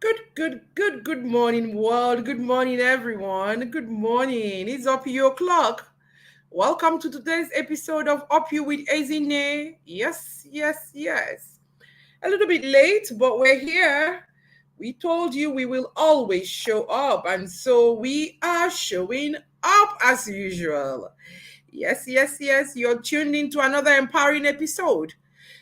Good morning, world. Good morning, everyone. Good morning. It's up your clock. Welcome to today's episode of Up You with Ezinne. Yes. A little bit late, but we're here. We told you we will always show up, and so we are showing up as usual. Yes. You're tuned into another empowering episode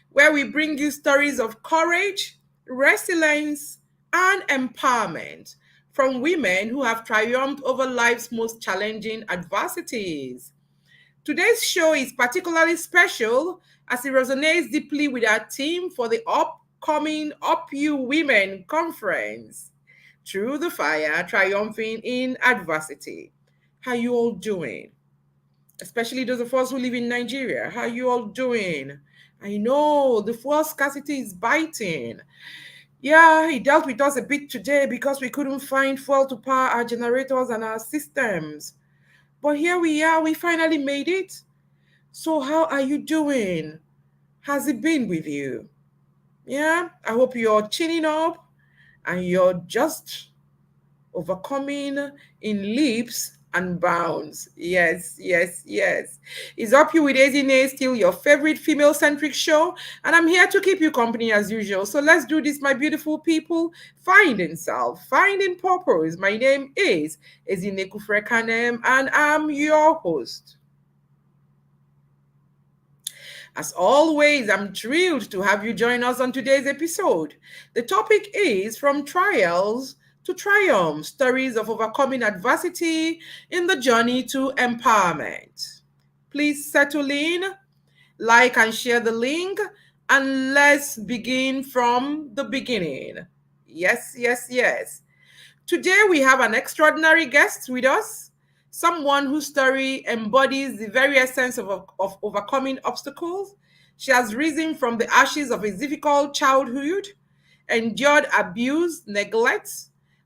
where we bring you stories of courage, resilience, and empowerment from women who have triumphed over life's most challenging adversities. Today's show is particularly special as it resonates deeply with our team for the upcoming Up You Women conference. Through the fire, triumphing in adversity. How you all doing? Especially those of us who live in Nigeria. How you all doing? I know the fuel scarcity is biting. Yeah, he dealt with us a bit today because we couldn't find fuel to power our generators and our systems. But here we are, we finally made it. So, how are you doing? Has it been with you? Yeah, I hope you're chinning up and you're just overcoming in leaps and bounds. Yes. It's Up You with Ezinne, still your favorite female centric show, and I'm here to keep you company as usual. So let's do this, my beautiful people. Finding self, finding purpose. My name is Ezinne Kufrekanem, and I'm your host. As always, I'm thrilled to have you join us on today's episode. The topic is From Trials to Triumph, Stories of Overcoming Adversity in the Journey to Empowerment. Please settle in, like and share the link, and let's begin from the beginning. Yes. Today we have an extraordinary guest with us, someone whose story embodies the very essence of overcoming obstacles. She has risen from the ashes of a difficult childhood, endured abuse, neglect,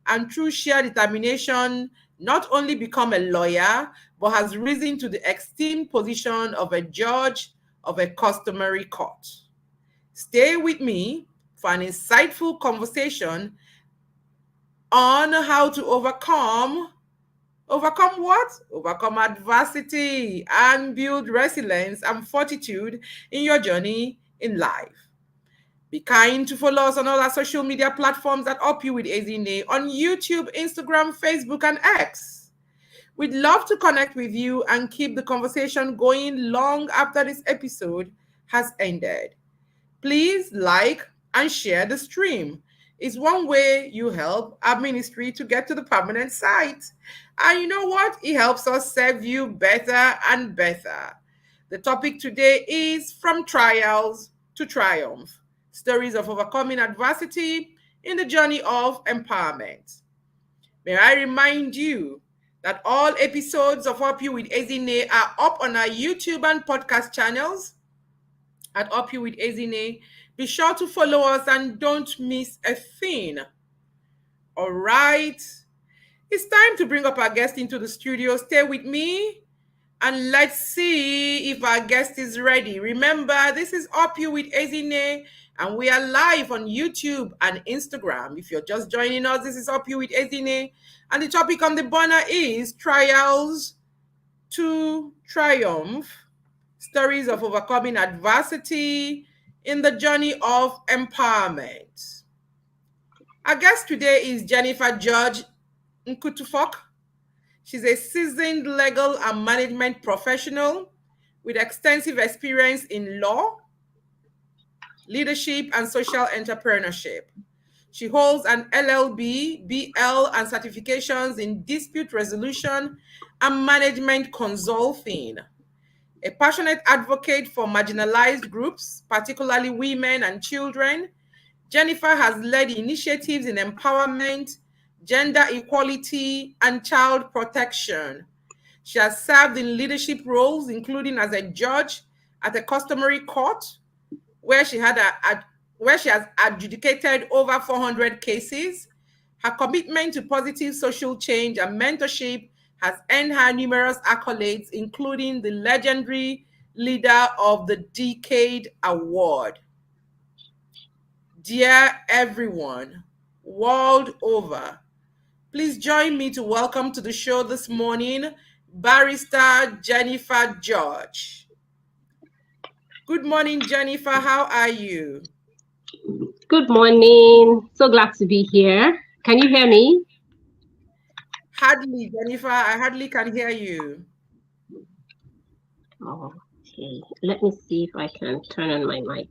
and through sheer determination, not only become a lawyer, but has risen to the esteemed position of a judge of a customary court. Stay with me for an insightful conversation on how to overcome what? Overcome adversity and build resilience and fortitude in your journey in life. Be kind to follow us on all our social media platforms that Up You with Ezinne on YouTube, Instagram, Facebook, and X. We'd love to connect with you and keep the conversation going long after this episode has ended. Please like and share the stream. It's one way you help our ministry to get to the permanent site. And you know what? It helps us serve you better and better. The topic today is From Trials to Triumph, Stories of Overcoming Adversity in the Journey of Empowerment. May I remind you that all episodes of Up You with Ezinne are up on our YouTube and podcast channels at Up You with Ezinne. Be sure to follow us and don't miss a thing. All right. It's time to bring up our guest into the studio. Stay with me and let's see if our guest is ready. Remember, this is Up You with Ezinne, and we are live on YouTube and Instagram. If you're just joining us, this is Up You with Ezinne, and the topic on the banner is Trials to Triumph, Stories of Overcoming Adversity in the Journey of Empowerment. Our guest today is Jennifer George Nkutufok. She's a seasoned legal and management professional with extensive experience in law, leadership, and social entrepreneurship. She holds an LLB, BL, and certifications in dispute resolution and management consulting. A passionate advocate for marginalized groups, particularly women and children, Jennifer has led initiatives in empowerment, gender equality, and child protection. She has served in leadership roles, including as a judge at a customary court, where where she has adjudicated over 400 cases. Her commitment to positive social change and mentorship has earned her numerous accolades, including the legendary Leader of the Decade Award. Dear everyone, world over. Please join me to welcome to the show this morning Barrister Jennifer George. Good morning, Jennifer. How are you? Good morning. So glad to be here. Can you hear me? Hardly, Jennifer. I hardly can hear you. Oh, okay. Let me see if I can turn on my mic.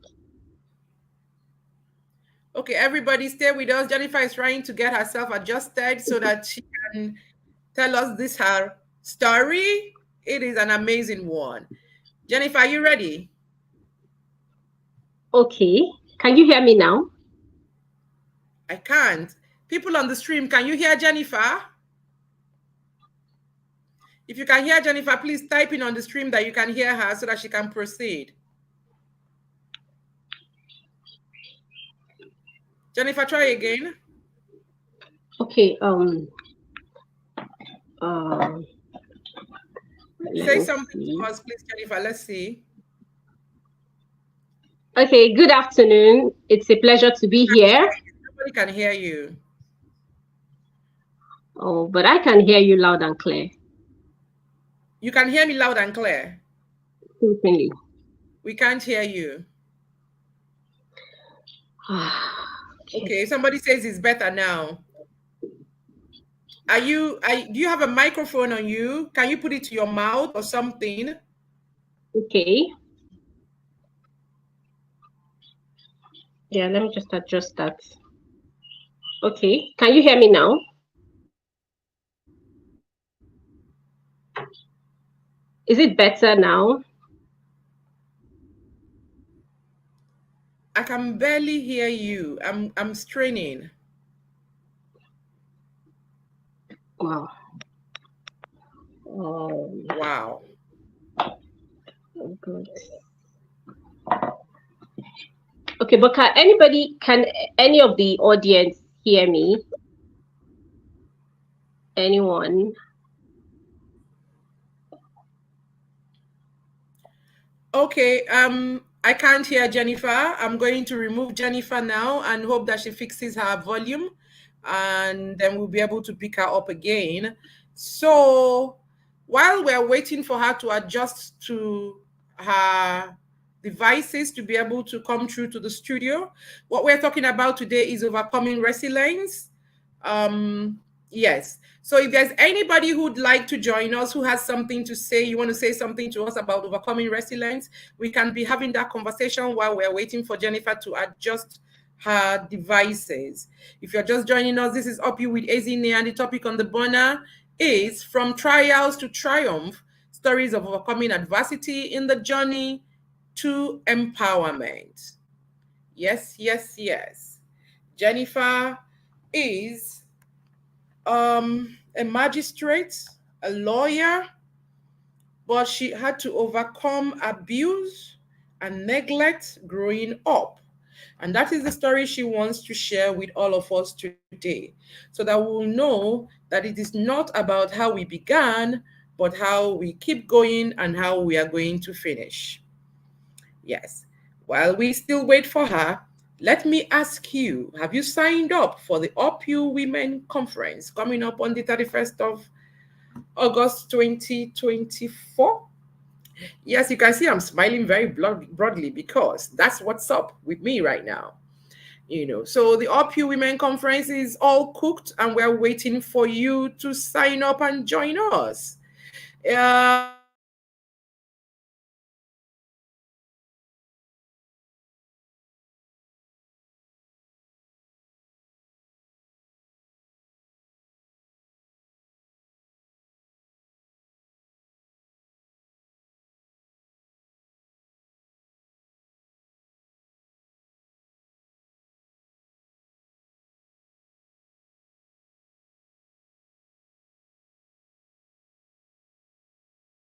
Okay, everybody stay with us. Jennifer is trying to get herself adjusted so that she can tell us this her story. It is an amazing one. Jennifer, are you ready? Okay. Can you hear me now? I can't. People on the stream, can you hear Jennifer? If you can hear Jennifer, please type in on the stream that you can hear her so that she can proceed. Jennifer, try again. Okay. Um. Let Say me something see. to us, please, Jennifer. Let's see. Okay. Good afternoon. It's a pleasure to be here. Nobody can hear you. Oh, but I can hear you loud and clear. You can hear me loud and clear. Certainly. We can't hear you. Okay. Okay, somebody says it's better now. Do you have a microphone on you? Can you put it to your mouth or something? Okay. Yeah. Let me just adjust that. Okay. Can you hear me now? Is it better now? I can barely hear you. I'm straining. Wow. Oh, Wow. good. Okay, but can any of the audience hear me? Anyone? Okay, I can't hear Jennifer. I'm going to remove Jennifer now and hope that she fixes her volume and then we'll be able to pick her up again. So while we're waiting for her to adjust to her devices to be able to come through to the studio, what we're talking about today is overcoming resilience. Yes. So if there's anybody who'd like to join us, who has something to say, you want to say something to us about overcoming resilience, we can be having that conversation while we're waiting for Jennifer to adjust her devices. If you're just joining us, this is Up You with Ezinne, and the topic on the burner is From Trials to Triumph, Stories of Overcoming Adversity in the Journey to Empowerment. Yes, yes, yes. Jennifer is a magistrate, a lawyer, but she had to overcome abuse and neglect growing up. And that is the story she wants to share with all of us today, so that we'll know that it is not about how we began, but how we keep going and how we are going to finish. Yes. While we still wait for her, let me ask you, have you signed up for the UPU Women Conference coming up on the 31st of August 2024? Yes, you can see I'm smiling very broadly because that's what's up with me right now. So the UPU Women Conference is all cooked and we're waiting for you to sign up and join us. It's going to be a fantastic conference.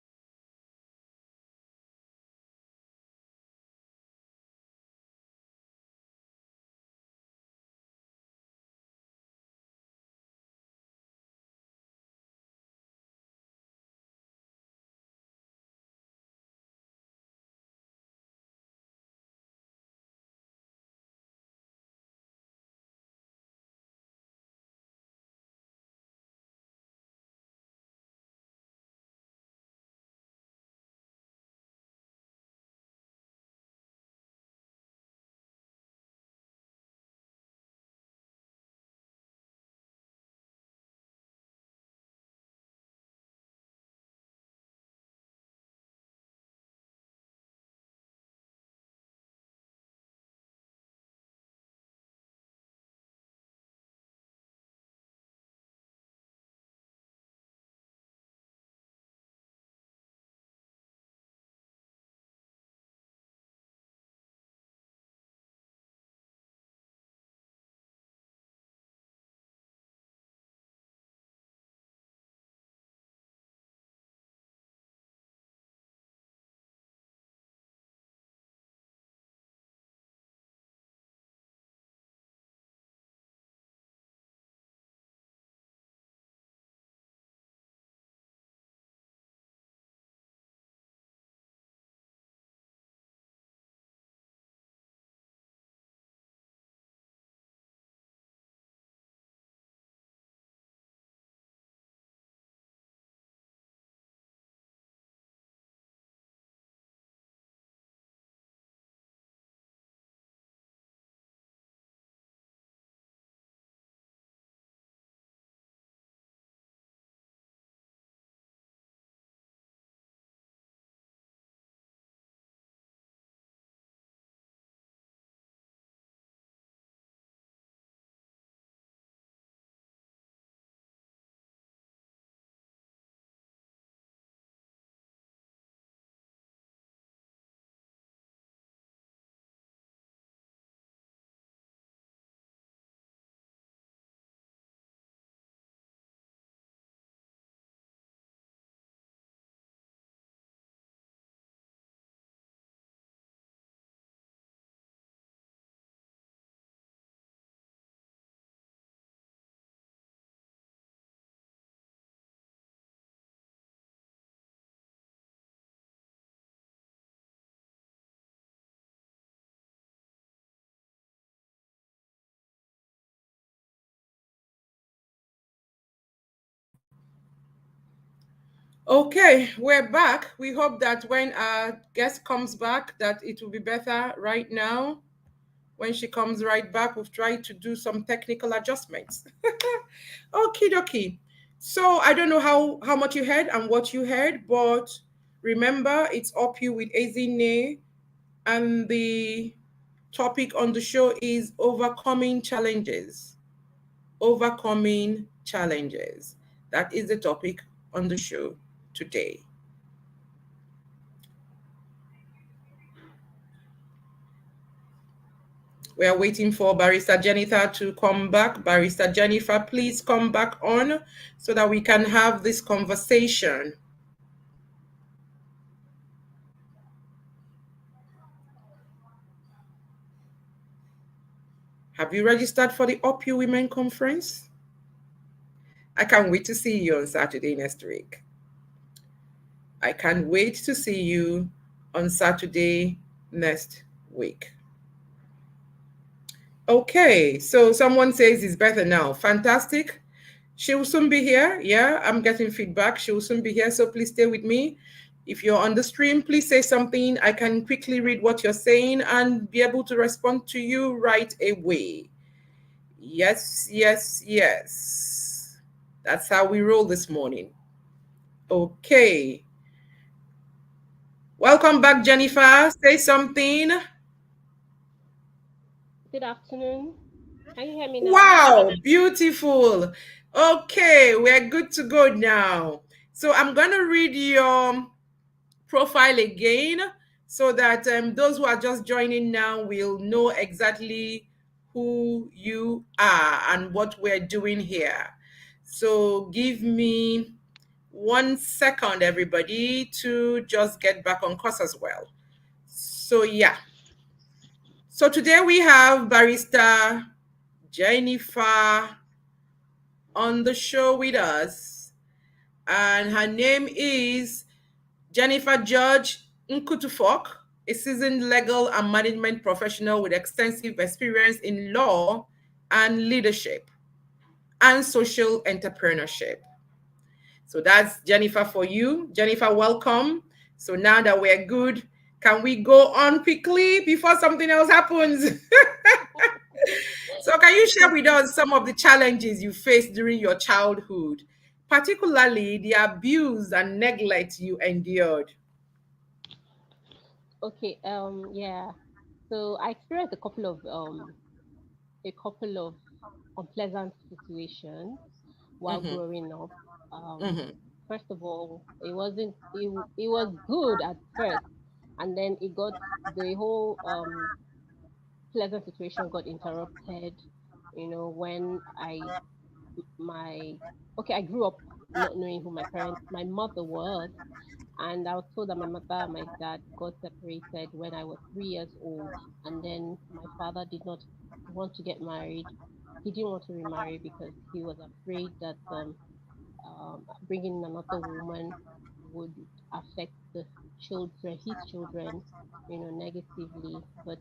Okay, we're back. We hope that when our guest comes back, that it will be better right now. When she comes right back, we've tried to do some technical adjustments. Okie dokie. So I don't know how much you heard and what you heard, but remember it's up you with Ezinne, and the topic on the show is overcoming challenges. Overcoming challenges. That is the topic on the show today. We are waiting for Barrister Jennifer to come back. Barrister Jennifer, please come back on so that we can have this conversation. Have you registered for the OPU Women Conference? I can't wait to see you on Saturday next week. I can't wait to see you on Saturday next week. Okay, so someone says it's better now. Fantastic. She will soon be here. Yeah, I'm getting feedback. She will soon be here, so please stay with me. If you're on the stream, please say something. I can quickly read what you're saying and be able to respond to you right away. Yes, yes, yes. That's how we roll this morning. Okay. Welcome back, Jennifer. Say something. Good afternoon. Can you hear me now? Wow, beautiful. Okay, we're good to go now. So I'm going to read your profile again so that those who are just joining now will know exactly who you are and what we're doing here. So give me 1 second, everybody, to just get back on course as well. So, yeah. So today we have Barrister Jennifer on the show with us, and her name is Jennifer Judge Nkutufok, a seasoned legal and management professional with extensive experience in law and leadership and social entrepreneurship. So that's Jennifer for you. Jennifer, welcome. So now that we're good, can we go on quickly before something else happens? So can you share with Okay. us some of the challenges you faced during your childhood, particularly the abuse and neglect you endured? Okay. Yeah. So I experienced a couple of unpleasant situations while Mm-hmm. growing up. Um, Mm-hmm. First of all, it wasn't it, it was good at first, and then it got the whole pleasant situation got interrupted. When my I grew up not knowing who my mother was. And I was told that my mother and my dad got separated when I was 3 years old. And then my father did not want to get married. He didn't want to remarry because he was afraid that bringing in another woman would affect his children, negatively. But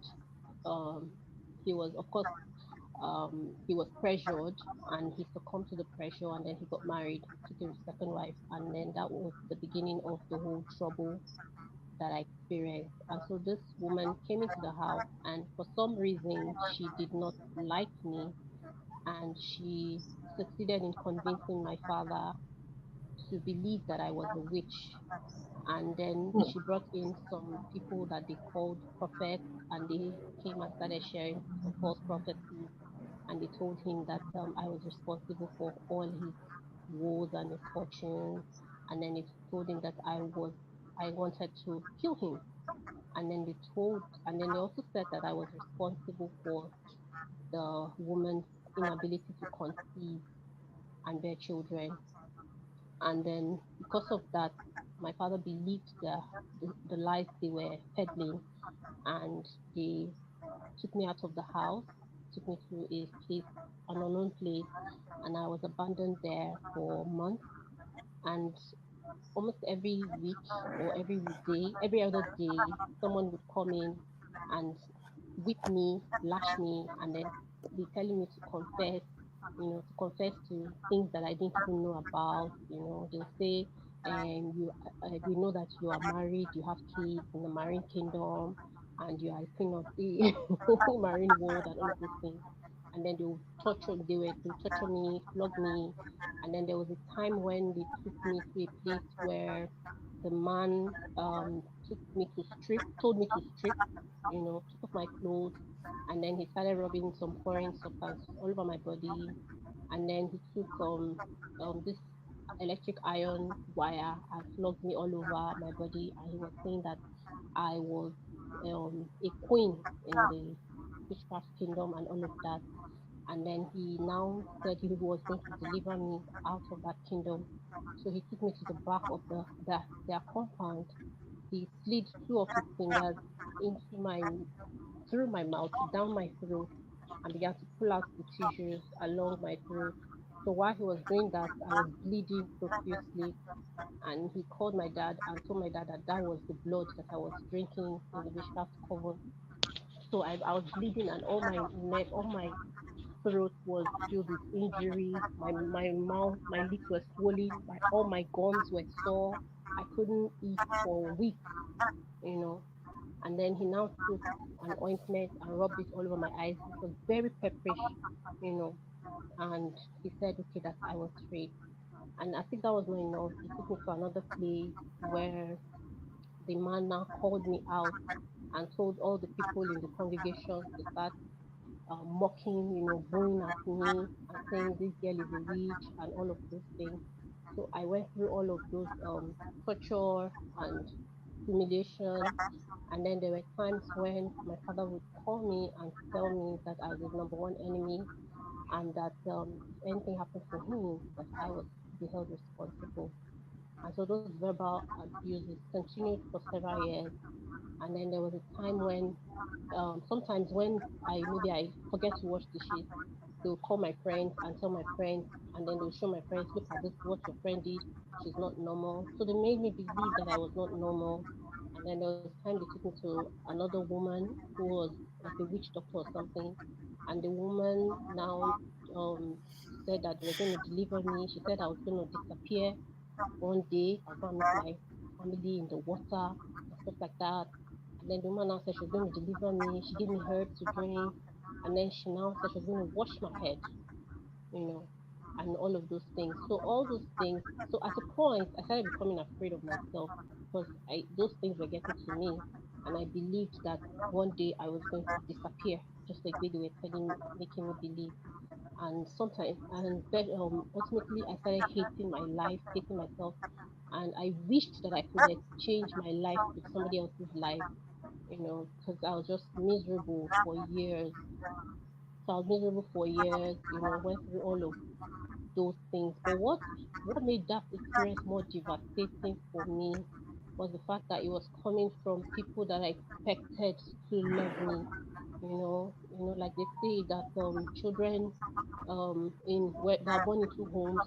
um, he was, of course, he was pressured and he succumbed to the pressure, and then he got married, took a second wife, and then that was the beginning of the whole trouble that I experienced. And so this woman came into the house, and for some reason she did not like me, and she succeeded in convincing my father to believe that I was a witch. And then she brought in some people that they called prophets, and they came and started sharing some false prophecies, and they told him that I was responsible for all his woes and misfortunes. And then they told him that I wanted to kill him. And then they also said that I was responsible for the woman's inability to conceive and bear children. And then because of that, my father believed the lies they were peddling, and they took me out of the house, took me to a place, an unknown place, and I was abandoned there for months. And almost every week or every other day, someone would come in and whip me, lash me, and then be telling me to confess, to confess to things that I didn't even know about. They'll say and we know that you are married, you have kids in the marine kingdom, and you are a queen of the marine world and all of those things. And then they would torture me, flog me, and then there was a time when they took me to a place where the man took me to strip, told me to strip, took off my clothes, and then he started rubbing some foreign substance all over my body, and then he took this electric iron wire and flogged me all over my body, and he was saying that I was a queen in the witchcraft kingdom and all of that. And then he now said he was going to deliver me out of that kingdom. So he took me to the back of their compound. He slid two of his fingers into my through my mouth, down my throat, and began to pull out the tissues along my throat. So while he was doing that, I was bleeding profusely. And he called my dad and told my dad that that was the blood that I was drinking in the witchcraft coven. So I was bleeding, and all my neck, all my throat was filled with injury. My mouth, my lips were swollen. All my gums were sore. I couldn't eat for weeks, you know. And then he now took an ointment and rubbed it all over my eyes. It was very pepperish, you know. And he said, okay, that I was free. And I think that was not enough. He took me to another place where the man now called me out and told all the people in the congregation to start mocking, booing at me and saying this girl is a witch and all of those things. So I went through all of those torture and humiliation. And then there were times when my father would call me and tell me that I was his number one enemy, and that if anything happened to him, that I was to be held responsible. And so those verbal abuses continued for several years. And then there was a time when sometimes when I forget to wash dishes, they'll call my friends and tell my friends, and then they'll show my friends, look at this, what your friend did. She's not normal. So they made me believe that I was not normal. And then there was time they took me to another woman who was like a witch doctor or something. And the woman now um, said that they were going to deliver me. She said I was going to disappear one day. I'll go and meet my family in the water and stuff like that. And then the woman now said she was going to deliver me. She gave me herbs to drink. And then she now said she was going to wash my head, you know, and all of those things. So all those things. So at a point, I started becoming afraid of myself because those things were getting to me, and I believed that one day I was going to disappear, just like they were making me believe. And sometimes, and then ultimately, I started hating my life, hating myself, and I wished that I could exchange my life with somebody else's life, because I was just miserable for years. So I was miserable for years, went through all of those things. But what made that experience more devastating for me was the fact that it was coming from people that I expected to love me. Like they say that children in where they are born into homes,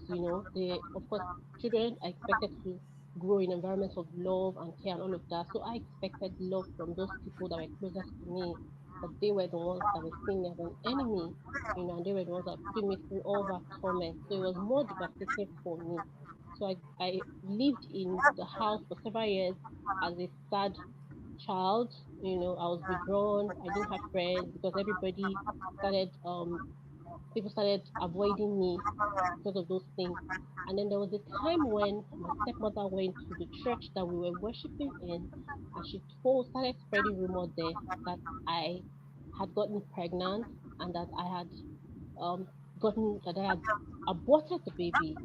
they of course children are expected to grow in environments of love and care and all of that. So I expected love from those people that were closest to me, but they were the ones that were seeing me as an enemy, and they were the ones that put me through all that torment. So it was more devastating for me. So I lived in the house for several years as a sad child. I was withdrawn. I didn't have friends because everybody started people started avoiding me because of those things. And then there was a time when my stepmother went to the church that we were worshiping in, and she started spreading rumor there that I had gotten pregnant, and that I had um that I had aborted the baby,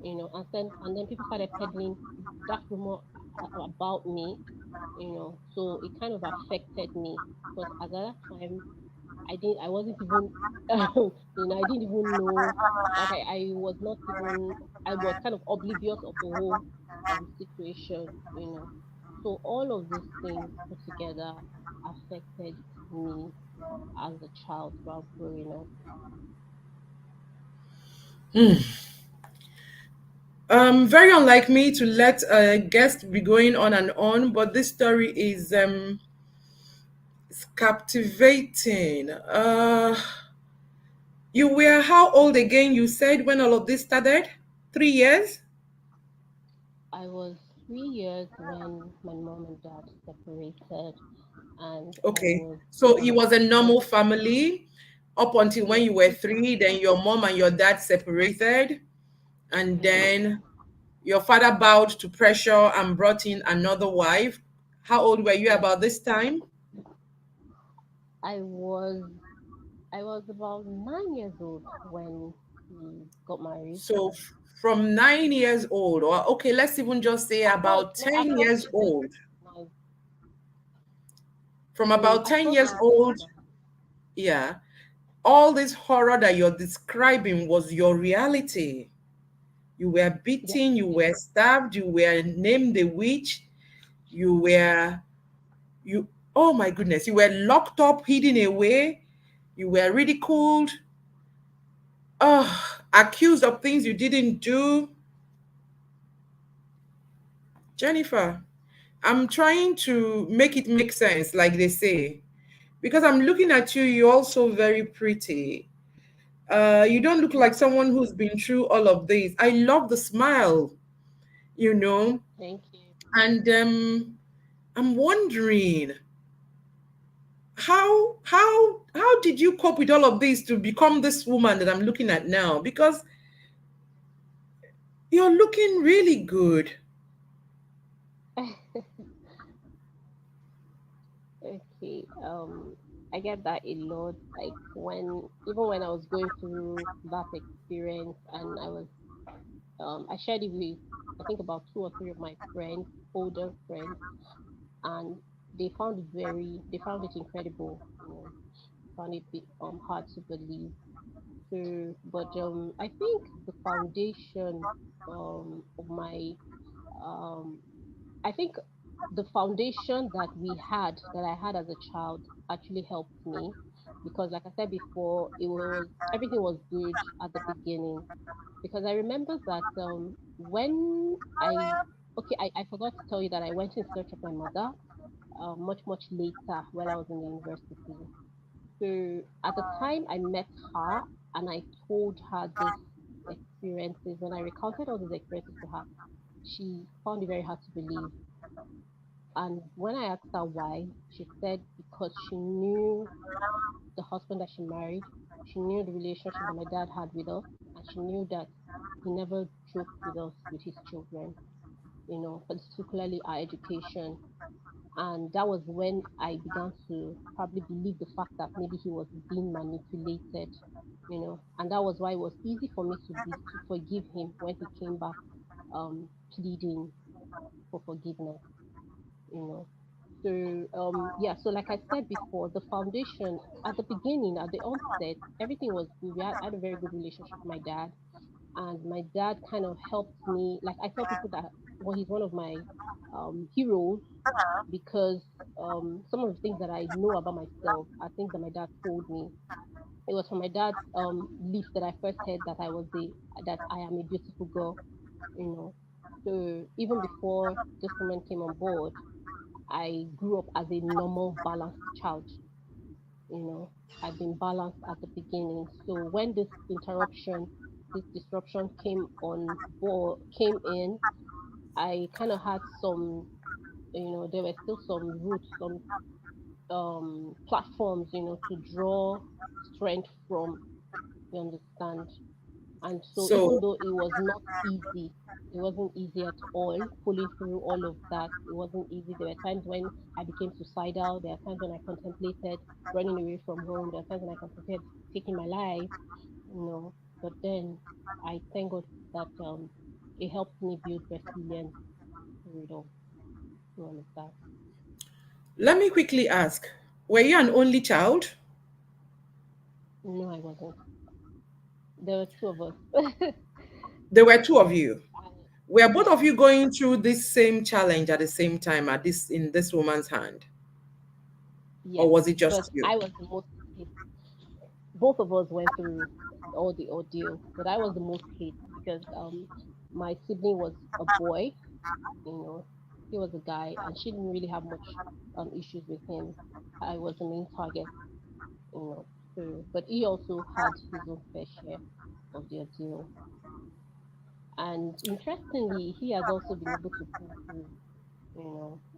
and then people started peddling that rumor about me, so it kind of affected me because at that time I wasn't even, I didn't even know, like I was not even, I was kind of oblivious of the whole situation, So all of those things put together affected me as a child while growing up. Very unlike me to let a guest be going on and on, but this story is captivating. You were how old again? You said when all of this started? 3 years? I was 3 years when my mom and dad separated, and I Okay. was So it was a very, normal family up until when yes, you were three, then your mom and your dad separated, and yes. then your father bowed to pressure and brought in another wife. How old were you Yes, about this time? I was I was about 9 years old when we got married. So from 9 years old, or okay, let's even just say about No, I 10 crossed years over old. nine. From about I 10 crossed years over old, nine. yeah, all this horror that you're describing was your reality. You were Yes, beaten, you were stabbed, you were named a witch, you were, you, oh my goodness, you were locked up, hidden away, you were ridiculed, accused of things you didn't do. Jennifer, I'm trying to make it make sense, like they say, because I'm looking at you, you're also very pretty. You don't look like someone who's been through all of this. I love the smile, you know, thank you. and I'm wondering how did you cope with all of this to become this woman that I'm looking at now? Because you're looking really good. Okay. I get that a lot. Like even when I was going through that experience, and I shared it with, I think, about two or three of my friends, older friends, and they found it incredible. Found it hard to believe. So, but I think the foundation of my um I think the foundation that I had as a child actually helped me, because like I said before, it was everything was good at the beginning, because I remember that when I forgot to tell you that I went in search of my mother much later while I was in the university. So at the time I met her and I told her this experiences, when I recounted all these experiences to her, she found it very hard to believe. And when I asked her why, she said because she knew the husband that she married, she knew the relationship that my dad had with us, and she knew that he never joked with us with his children, particularly our education. And that was when I began to probably believe the fact that maybe he was being manipulated, and that was why it was easy for me to forgive him when he came back pleading for forgiveness, you know. So yeah, so like I said before, the foundation at the beginning, at the onset, everything was good. I had a very good relationship with my dad, and my dad kind of helped me. Like I tell people that, well, he's one of my heroes, because some of the things that I know about myself are things that my dad told me. It was from my dad's lips that I first heard that I am a beautiful girl, you know. So even before this woman came on board, I grew up as a normal, balanced child. You know, I've been balanced at the beginning. So when this disruption came in, I kind of had some, there were still some roots, some platforms, to draw strength from. You understand? And so even So though it was not easy, it wasn't easy at all pulling through all of that. It wasn't easy. There were times when I became suicidal. There are times when I contemplated running away from home. There are times when I contemplated taking my life, you know. But then I thank God that it helped me build resilience through it all, through all of that. let me quickly ask, were you an only child? No, I wasn't. There were two of us. There were two of Yes. you. I, Were both yes. of you going through this same challenge at the same time at this in this woman's hand? Or Yes. was it But just you? I was the most hit. Both of us went through all the ordeal, but I was the most hit because my sibling was a boy, you know, he was a guy, and she didn't really have much issues with him. I was the main target, you know. So, but he also had his own fair share of the ordeal. And interestingly, he has also been able to pull through,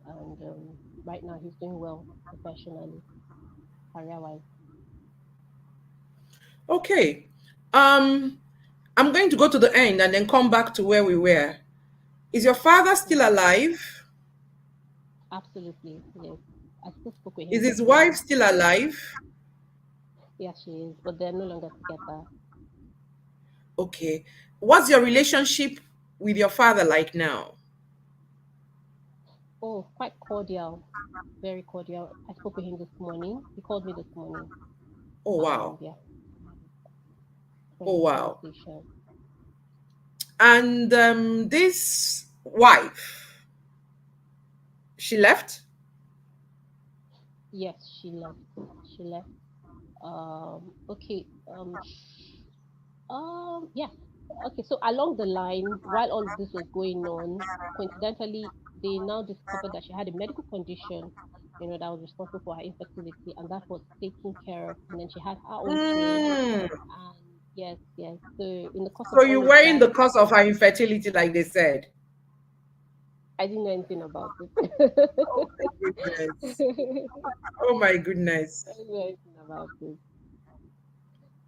and right now he's doing well professionally, career wise. Okay. Um, I'm going to go to the end and then come back to where we were. Is your father still Okay, alive? absolutely, yes. I still spoke with Is him this his wife morning. still alive? Yeah, she is, but they're no longer together. Okay. What's your relationship with your father like now? Oh, quite cordial, very cordial. I spoke with him this morning. He called me this morning, Oh, and wow. yeah, we had a Oh, friendly wow. conversation. And this wife, she left? Yes, she left. She left. Okay. Yeah. Okay. So along the line, while all of this was going on, coincidentally, they now discovered that she had a medical condition, that was responsible for her infertility, and that was taken care of. And then she had her own kid. Mm. And yes, yes. So in the course of So you all of were in that, the cause of her infertility, like they said. I didn't know anything about it. Oh my goodness. Oh my goodness. I didn't know anything about it.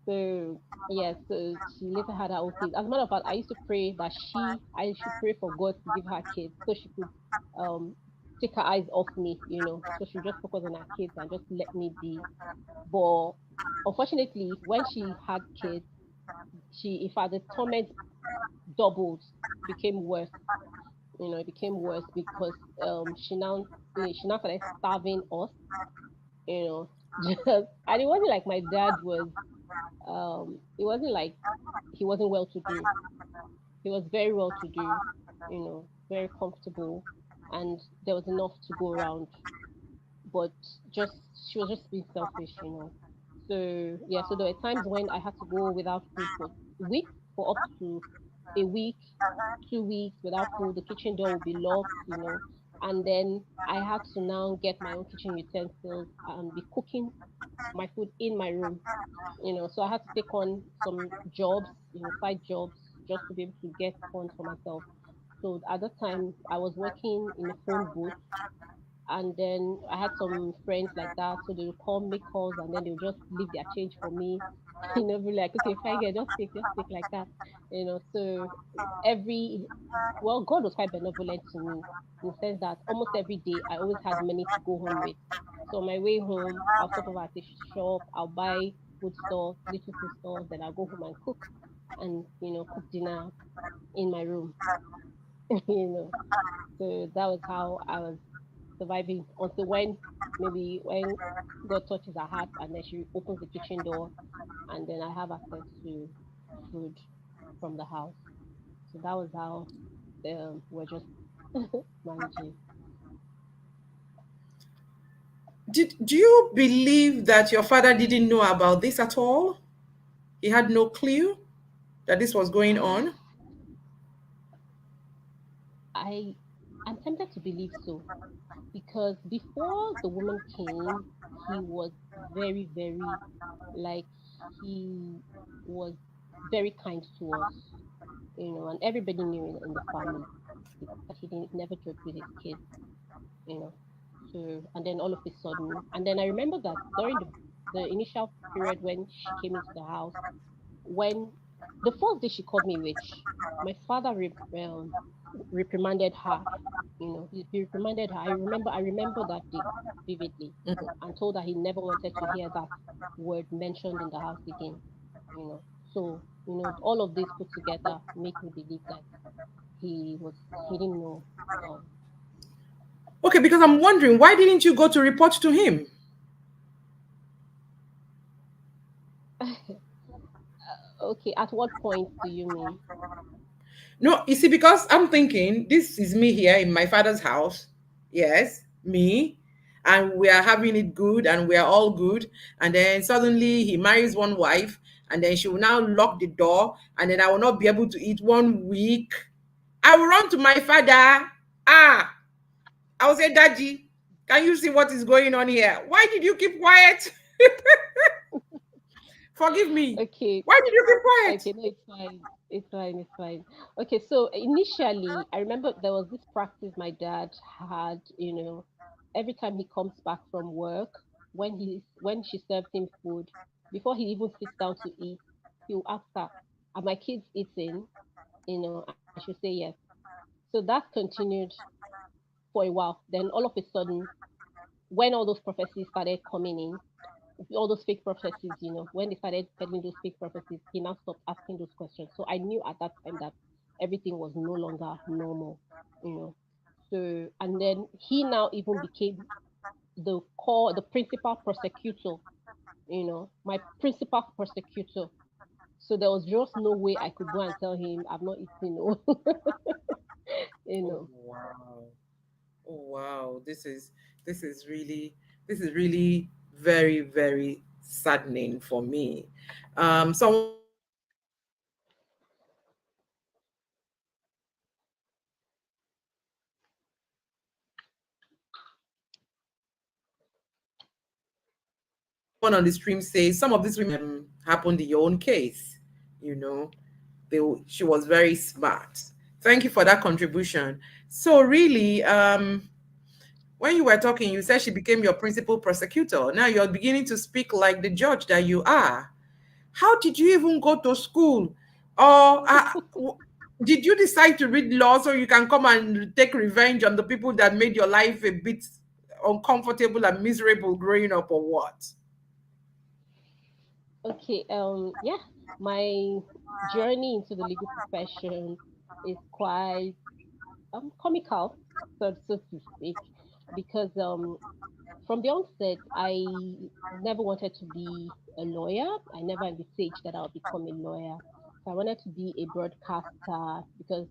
So yeah, so she later had her own kids. As a matter of fact, I used to pray that I should pray for God to give her kids so she could um take her eyes off me, so she just focus on her kids and just let me be. But unfortunately, when she had kids, in fact, the torment doubled, became worse. It became worse because she now started starving us, you know, just and it wasn't like my dad was it wasn't like he wasn't well to do. He was very well to do, very comfortable, and there was enough to go around. But just she was just being selfish. So yeah, so there were times when I had to go without food for weeks, for up to a week, 2 weeks without food. The kitchen door would be locked. And then I had to now get my own kitchen utensils and be cooking my food in my room. So I had to take on some jobs, side jobs, just to be able to get funds for myself. So at that time, I was working in a phone booth, and then I had some friends like that, so they would call, make calls, and then they would just leave their change for me. Be like, okay, fine, girl, just take like that. So every well, God was quite benevolent to me in the sense that almost every day I always had money to go home with. So on my way home, I'll stop over at the shop, I'll buy food stuff, little food stuff, then I'll go home and cook, and cook dinner in my room. you know. So that was how I was surviving until when God touches her heart and then she opens the kitchen door, and then I have access to food from the house. So that was how we're just managing. Do you believe that your father didn't know about this at all? He had no clue that this was going Ah, on? I I'm tempted to believe so because before the woman came, he was very, very like he was very kind to us, and everybody knew in the family that he didn't never joked with his kids, you know. So and then all of a sudden, and then I remember that during the initial period when she came into the house, when the first day she called me witch, my father reprimanded her. He reprimanded her. I remember that day vividly, and told her he never wanted to hear that word mentioned in the house again. So all of this put together make me believe that he was he didn't know. Um, Okay, because I'm wondering, why didn't you go to report to him? okay, at what point do you mean? No, you see, because I'm thinking this is me here in my father's house. Yes, me. And we are having it good and we are all good. And then suddenly he marries one wife and then she will now lock the door and then I will not be able to eat 1 week. I will run to my father. Ah, I will say, Daddy, can you see what is going on here? Why did you keep quiet? Forgive me. Okay, Why did you keep quiet? okay, no, it's fine. It's fine, it's fine. Okay, so initially, I remember there was this practice my dad had, every time he comes back from work, when she serves him food, before he even sits down to eat, he'll ask her, "Are my kids eating?" And she'll say yes. So that continued for a while. Then all of a sudden, when all those prophecies started coming in, all those fake prophecies, when they started peddling those fake prophecies, he now stopped asking those questions. So I knew at that time that everything was no longer normal, you know. So, and then he now even became the principal prosecutor, my principal prosecutor. So there was just no way I could go and tell him I've not eaten, you Oh know. wow. Oh wow. This is really this is really very, very saddening for me. Someone on the stream says some of these women happen the own case. Someone on the stream says some of these women happened the own case. You know, she was very smart. Thank you for that contribution. So really, when you were talking, you said she became your principal prosecutor. Now you're beginning to speak like the judge that you are. How did you even go to school? Or did you decide to read law so you can come and take revenge on the people that made your life a bit uncomfortable and miserable growing up, or what? Okay, yeah, my journey into the legal profession is quite comical, so to speak, because from the onset, I never wanted to be a lawyer. I never envisaged that I would become a lawyer. So I wanted to be a broadcaster because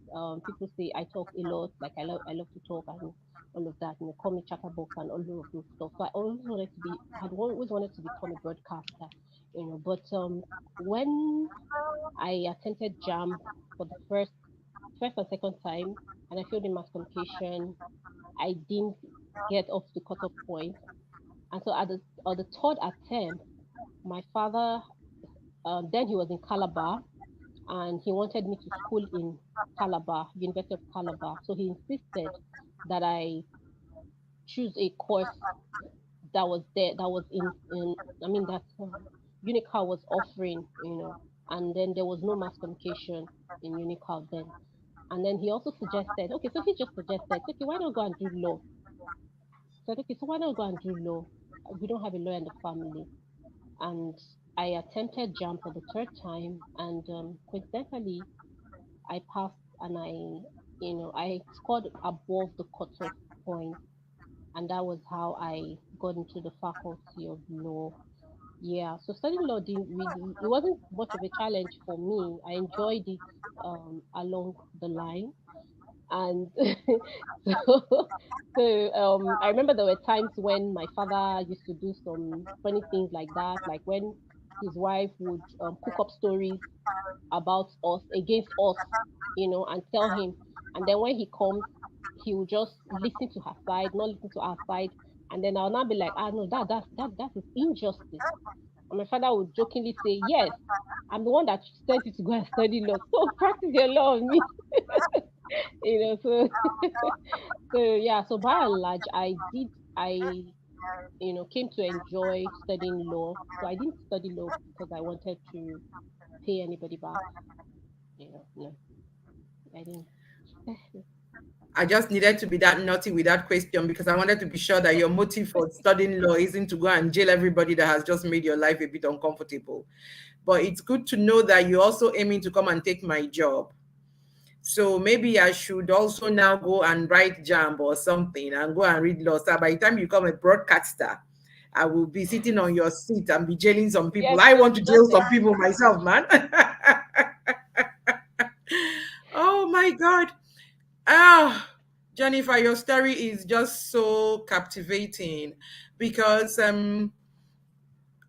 people say I talk a lot, like I love to talk and all of that, call me chatterbox and all of those stuff. So I always wanted to be, had always wanted to become a broadcaster, But when I attempted JAM for the first and second time, and I failed in mass communication, I didn't get up to the cutoff point. And so at the third attempt, my father, then he was in Calabar, and he wanted me to school in Calabar, University of Calabar. So he insisted that I choose a course that was there, that was in I mean, that Unical was offering, and then there was no mass communication in Unical then. And then he also suggested, okay, so he just suggested, okay, why not go and do law? So I said, okay, so why not go and do law? We don't have a lawyer in the family. And I attempted JAM for the third time, and coincidentally, I passed, and I scored above the cutoff point, and that was how I got into the faculty of law. Yeah, so studying law didn't really, it wasn't much of a challenge for me. I enjoyed it along the line. And so I remember there were times when my father used to do some funny things like that, like when his wife would cook up stories about us, against us, and tell him. And then when he comes, he will just listen to her side, not listen to our side. And then I'll now be like, no, that is injustice. And my father would jokingly say, yes, I'm the one that sent you to go and study law. So practice your law on me. So so yeah, so by and large, I came to enjoy studying law. So I didn't study law because I wanted to pay anybody back. No, I didn't. I just needed to be that naughty with that question because I wanted to be sure that your motive for studying law isn't to go and jail everybody that has just made your life a bit uncomfortable. But it's good to know that you're also aiming to come and take my job. So maybe I should also now go and write jam or something and go and read law. So by the time you become a broadcaster, I will be sitting on your seat and be jailing some people. Yes, I so want to you jail just some people myself, man. Oh my God. Ah, Jennifer, your story is just so captivating because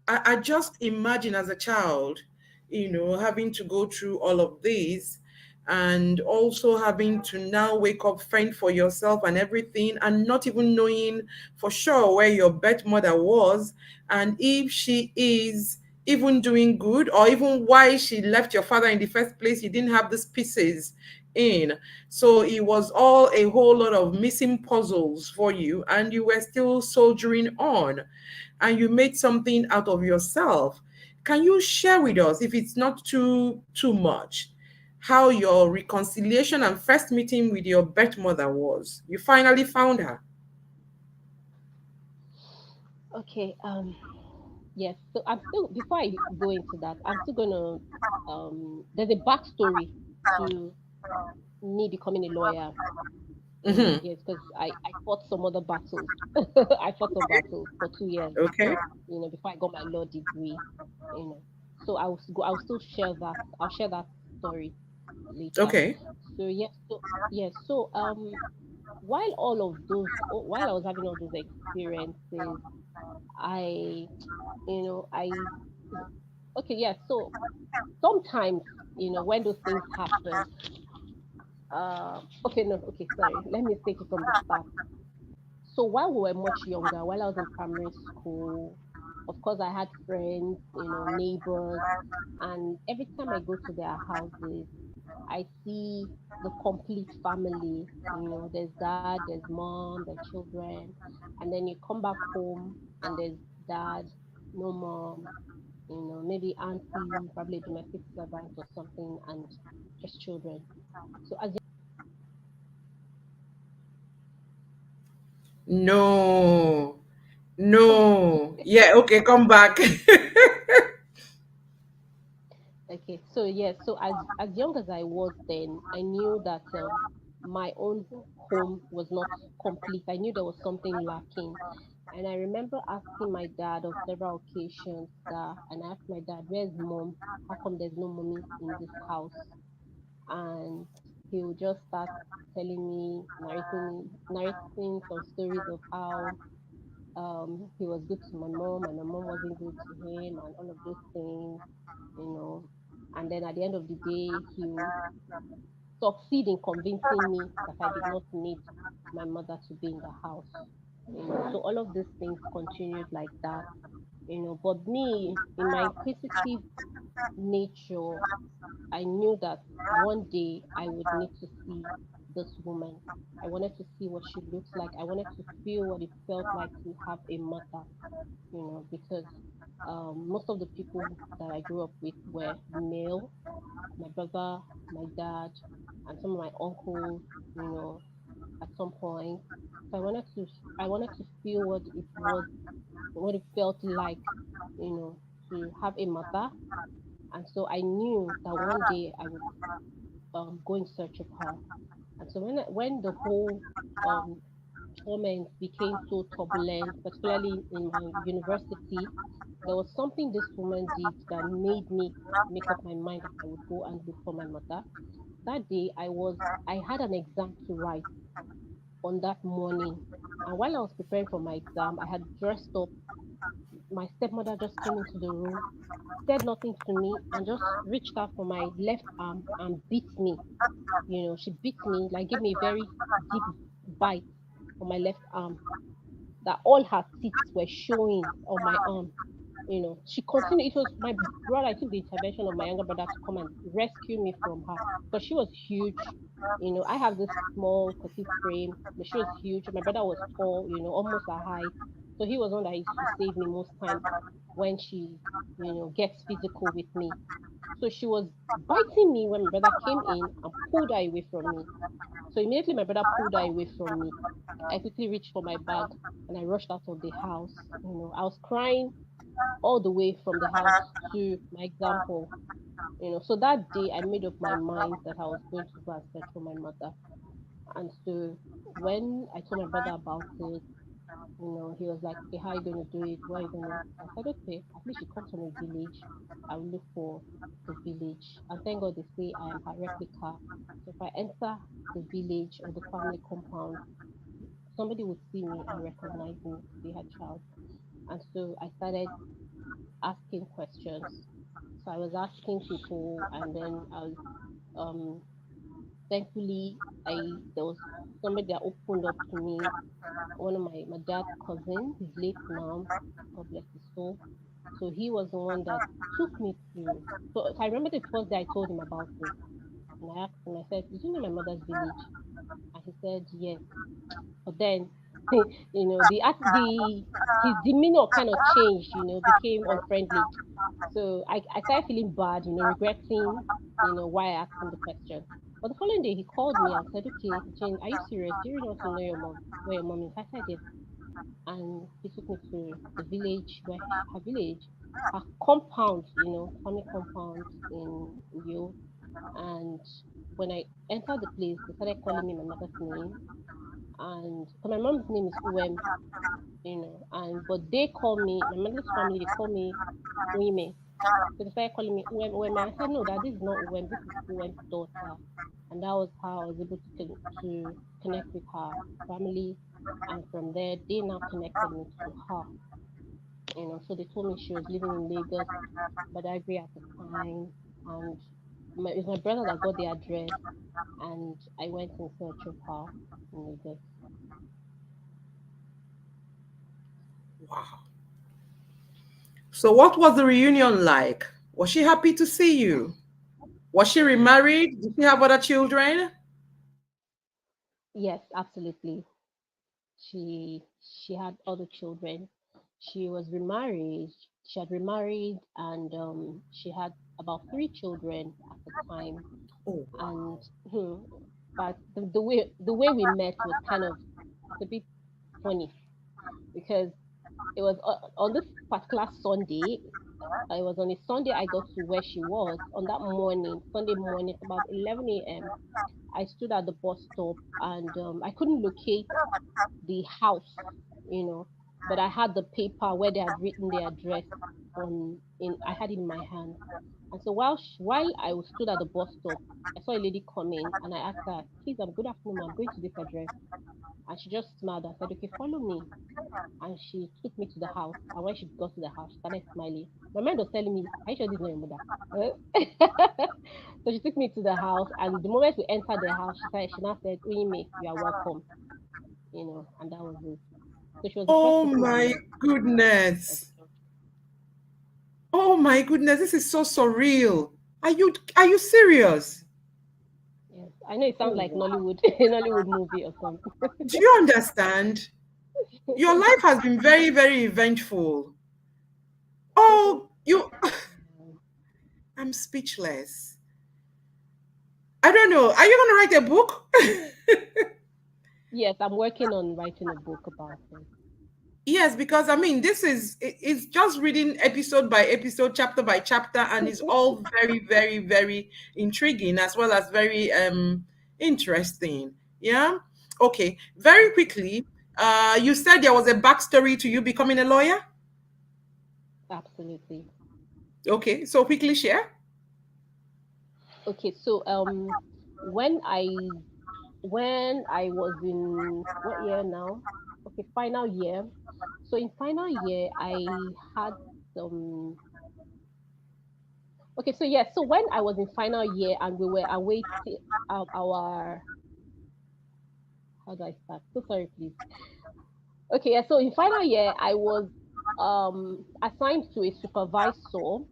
I just imagine as a child, having to go through all of this and also having to now wake up, fend for yourself and everything, and not even knowing for sure where your birth mother was and if she is even doing good, or even why she left your father in the first place. You didn't have these pieces in. So it was all a whole lot of missing puzzles for you, and you were still soldiering on, and you made something out of yourself. Can you share with us, if it's not too much, how your reconciliation and first meeting with your birth mother was? You finally found her. Okay. Yes. So I'm still, before I go into that, I'm still gonna there's a backstory to me becoming a lawyer. Mm-hmm. Yes, because I fought some other battles. I fought some battles for 2 years, Okay. before I got my law degree. You know, so I'll still share that. I'll share that story later. Okay. So yes, while I was having all those experiences, I I okay, yes. So sometimes, when those things happen, okay, no, okay, sorry. Let me take it from the start. So while we were much younger, while I was in primary school, of course, I had friends, neighbors, and every time I go to their houses, I see the complete family. There's dad, there's mom, there's children, and then you come back home and there's dad, no mom, maybe auntie, probably a domestic servant or something, and just children. So as No. No. Yeah, okay, come back. Okay, so yes, so as young as I was then, I knew that my own home was not complete. I knew there was something lacking, and I remember asking my dad on several occasions that, and I asked my dad, "Where's mom? How come there's no mommy in this house?" And he would just start telling me, narrating some stories of how he was good to my mom and my mom wasn't good to him and all of those things, you know. And then at the end of the day, he would succeed in convincing me that I did not need my mother to be in the house. So all of these things continued like that, But me, in my inquisitive nature, I knew that one day I would need to see this woman. I wanted to see what she looks like. I wanted to feel what it felt like to have a mother, because most of the people that I grew up with were male, my brother, my dad, and some of my uncles, you know, at some point. So I wanted to feel what it felt like, to have a mother. And so I knew that one day I would go in search of her. And so when the whole um, torment became so turbulent, particularly in my university, there was something this woman did that made me make up my mind that I would go and look for my mother. That day, I had an exam to write on that morning, and while I was preparing for my exam, I had dressed up. My stepmother just came into the room, said nothing to me, and just reached out for my left arm and beat me. She beat me, like gave me a very deep bite on my left arm that all her teeth were showing on my arm. She continued. It was my brother. I took the intervention of my younger brother to come and rescue me from her because she was huge. I have this small, petite frame, but she was huge. My brother was tall, almost her height. So he was one that used to save me most times when she, gets physical with me. So she was biting me when my brother came in and pulled her away from me. So immediately my brother pulled her away from me. I quickly reached for my bag and I rushed out of the house. I was crying all the way from the house to my exam hall. So that day I made up my mind that I was going to go and search for my mother. And so when I told my brother about it, he was like, "Okay, how are you going to do it? What are you going to?" I said, "Okay, at least she comes from a village. I will look for the village." And thank God they say I am her replica. So if I enter the village or the family compound, somebody would see me and recognize me to be her child. And so I started asking questions. So I was asking people, and then I was um thankfully I there was somebody that opened up to me. One of my dad's cousin, he's late now, God bless his soul. So he was the one that took me to. So I remember the first day I told him about it, and I asked him. I said, "Did you know my mother's village?" And he said, "Yes." But then, the his demeanor kind of changed. Became unfriendly. So I started feeling bad. Regretting. Why I asked him the question. But the following day, he called me and said, "Okay, Jane, are you serious? Do you really want to know your mom? Where your mom is?" I said, "Yes." And he took me to the village where her village, her compound, family compound in Yo. And when I entered the place, they started calling me my mother's name. And so my mom's name is and but they call me, my mother's family, they call me Uime. So they started calling me Uem. I said, no, that this is not Uem, this is Uem's daughter. And that was how I was able to connect with her family. And from there, they now connected me to her. So they told me she was living in Lagos, but I agree at the time. And it's my brother that got the address, and I went in search of her in Lagos. Wow. So, what was the reunion like? Was she happy to see you? Was she remarried? Did she have other children? Yes, absolutely. She had other children. She was remarried. She had remarried, and she had about three children at the time. Oh, And wow. but the way we met was kind of, it's a bit funny, because it was on this particular Sunday. It was on a Sunday I got to where she was. On that morning, Sunday morning, it's about 11 a.m. I stood at the bus stop, and I couldn't locate the house, you know, but I had the paper where they had written the address I had it in my hand. And so while I was stood at the bus stop, I saw a lady coming, and I asked her, "Please, good afternoon, ma'am. I'm going to this address." And she just smiled and said, "Okay, follow me." And she took me to the house. And when she got to the house, she started smiling. My mind was telling me, "Are you sure this is not your mother?" So she took me to the house, and the moment we entered the house, she now said, "Uime, you are welcome." And that was it. So she was the first Oh person I my met at goodness. the church. Oh my goodness, this is so surreal. Are you serious? Yes, I know it Oh sounds like wow. Nollywood, a Nollywood movie or something. Do you understand? Your life has been very, very eventful. Oh, you I'm speechless. I don't know. Are you gonna write a book? Yes, I'm working on writing a book about it. Yes, because I mean, it's just reading episode by episode, chapter by chapter, and it's all very, very, very intriguing as well as very interesting. Yeah. Okay. Very Okay, quickly, you said there was a backstory to you becoming a lawyer. absolutely. Okay, so quickly share. Okay, so when I when I was in what year now? Okay, final year. So in final year, I had some. Okay, so yeah, so when I was in final year and we were awaiting our, how do I start? So sorry, please. Okay, yeah, so in final year, I was assigned to a supervisor,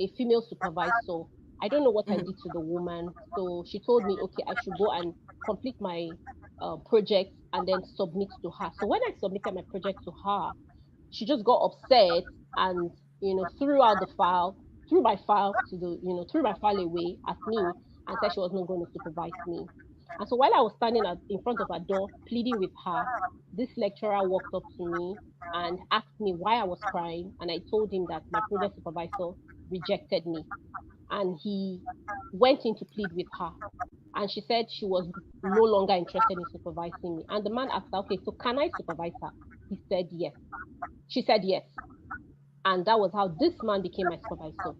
a female supervisor. I don't know what I Mhm. did to the woman. So she told me, okay, I should go and complete my project and then submit to her. So when I submitted my project to her, she just got upset and threw my file to the threw my file away at me and said she was not going to supervise me. And so while I was standing in front of her door pleading with her, this lecturer walked up to me and asked me why I was crying, and I told him that my project supervisor rejected me, and he went in to plead with her. And she said she was no longer interested in supervising me. And the man asked her, "Okay, so can I supervise her?" He said yes. She said yes. And that was how this man became my supervisor.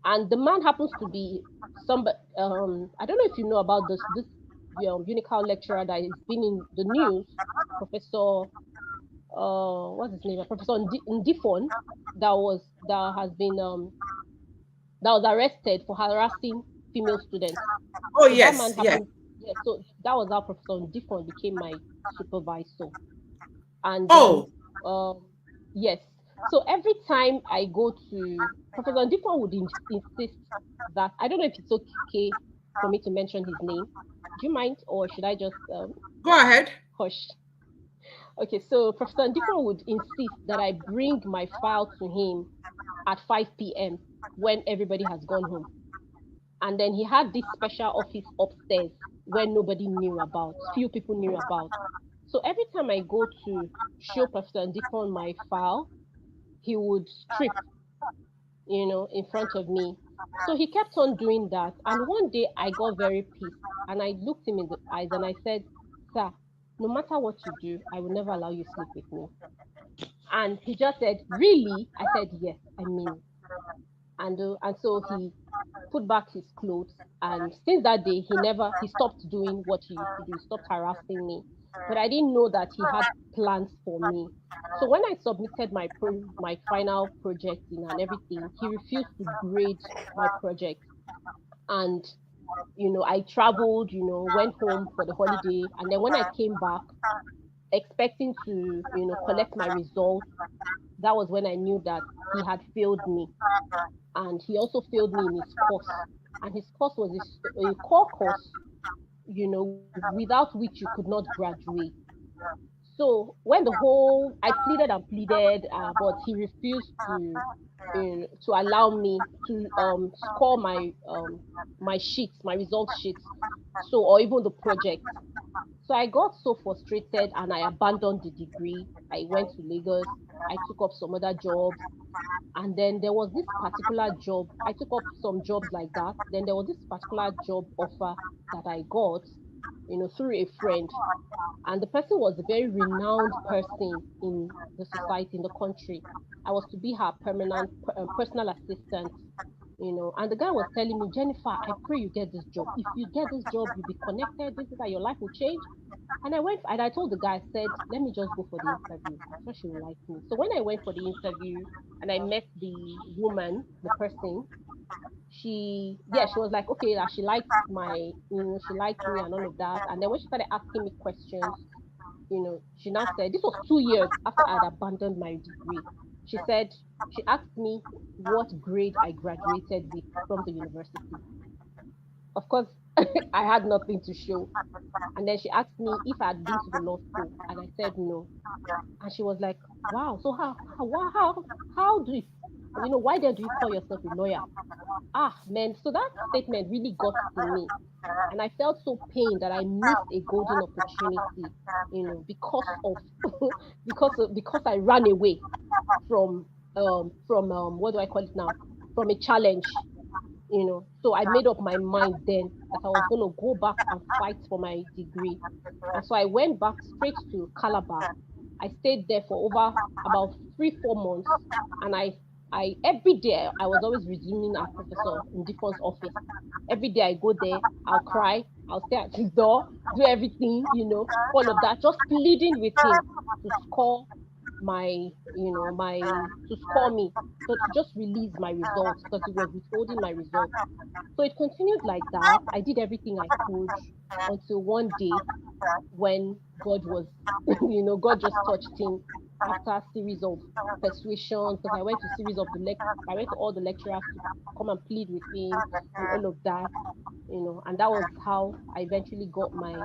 And the man happens to be somebody. I don't know if you know about this unical lecturer that has been in the news, Professor. What's his name? Professor Ndifon, that has been that was arrested for harassing female students. Oh So that man yes, yes. happened. Yeah. So that was how Professor Ndifon became my supervisor. And then Oh, um yes, So every time I go to Professor Ndikwa would insist that I don't know if it's okay for me to mention his name. Do you mind, or should I just Go ahead. hush? Okay, so Professor Ndikwa would insist that I bring my file to him at 5 p.m. when everybody has gone home. And then he had this special office upstairs where nobody knew about, few people knew about. So every time I go to show Professor Ndikwa my file, he would strip, in front of me. So he kept on doing that. And one day I got very pissed and I looked him in the eyes and I said, Sir, no matter what you do, I will never allow you sleep with me. And he just said, Really? I said, Yes, I mean it. And so he put back his clothes. And since that day, he stopped doing what he used to do. He stopped harassing me. But I didn't know that he had plans for me. So when I submitted my final project and everything, he refused to grade my project. And I traveled, went home for the holiday, and then when I came back expecting to, collect my results, that was when I knew that he had failed me, and he also failed me in his course. And his course was a core course, without which you could not graduate. So when I pleaded and pleaded, but he refused to allow me to score my sheets, my result sheets, so or even the project. So I got so frustrated and I abandoned the degree. I went to Lagos. I took up some other jobs. And then there was this particular job. I took up some jobs like that. Then there was this particular job offer that I got, through a friend. And the person was a very renowned person in the society, in the country. I was to be her permanent personal assistant, And the guy was telling me, Jennifer, I pray you get this job. If you get this job, you'll be connected. This is how your life will change. And I went and I told the guy, I said, let me just go for the interview. I'm sure she will like me. So when I went for the interview and I met the woman, the person, she was like, okay, that she liked she liked me and all of that. And then when she started asking me questions, she now said, this was 2 years after I had abandoned my degree. She said, she asked me what grade I graduated with from the university. Of course, I had nothing to show. And then she asked me if I had been to the law school, and I said no. And she was like, "Wow, so how do why then do you call yourself a lawyer?" Ah, man, so that statement really got to me, and I felt so pained that I missed a golden opportunity, because of because I ran away from what do I call it now, from a challenge. So I made up my mind then that I was going to go back and fight for my degree. And so I went back straight to Calabar. I stayed there for over about 3 4 months, and I every day I was always resuming at Professor Ndifon's office. Every day I go there, I'll cry, I'll stay at his door, do everything, all of that, just pleading with him to score my, to score me, so to just release my results because he was withholding my results. So it continued like that. I did everything I could until one day when God was, God just touched him after a series of persuasions. Because I went to all the lecturers to come and plead with him and all of that, and that was how I eventually got my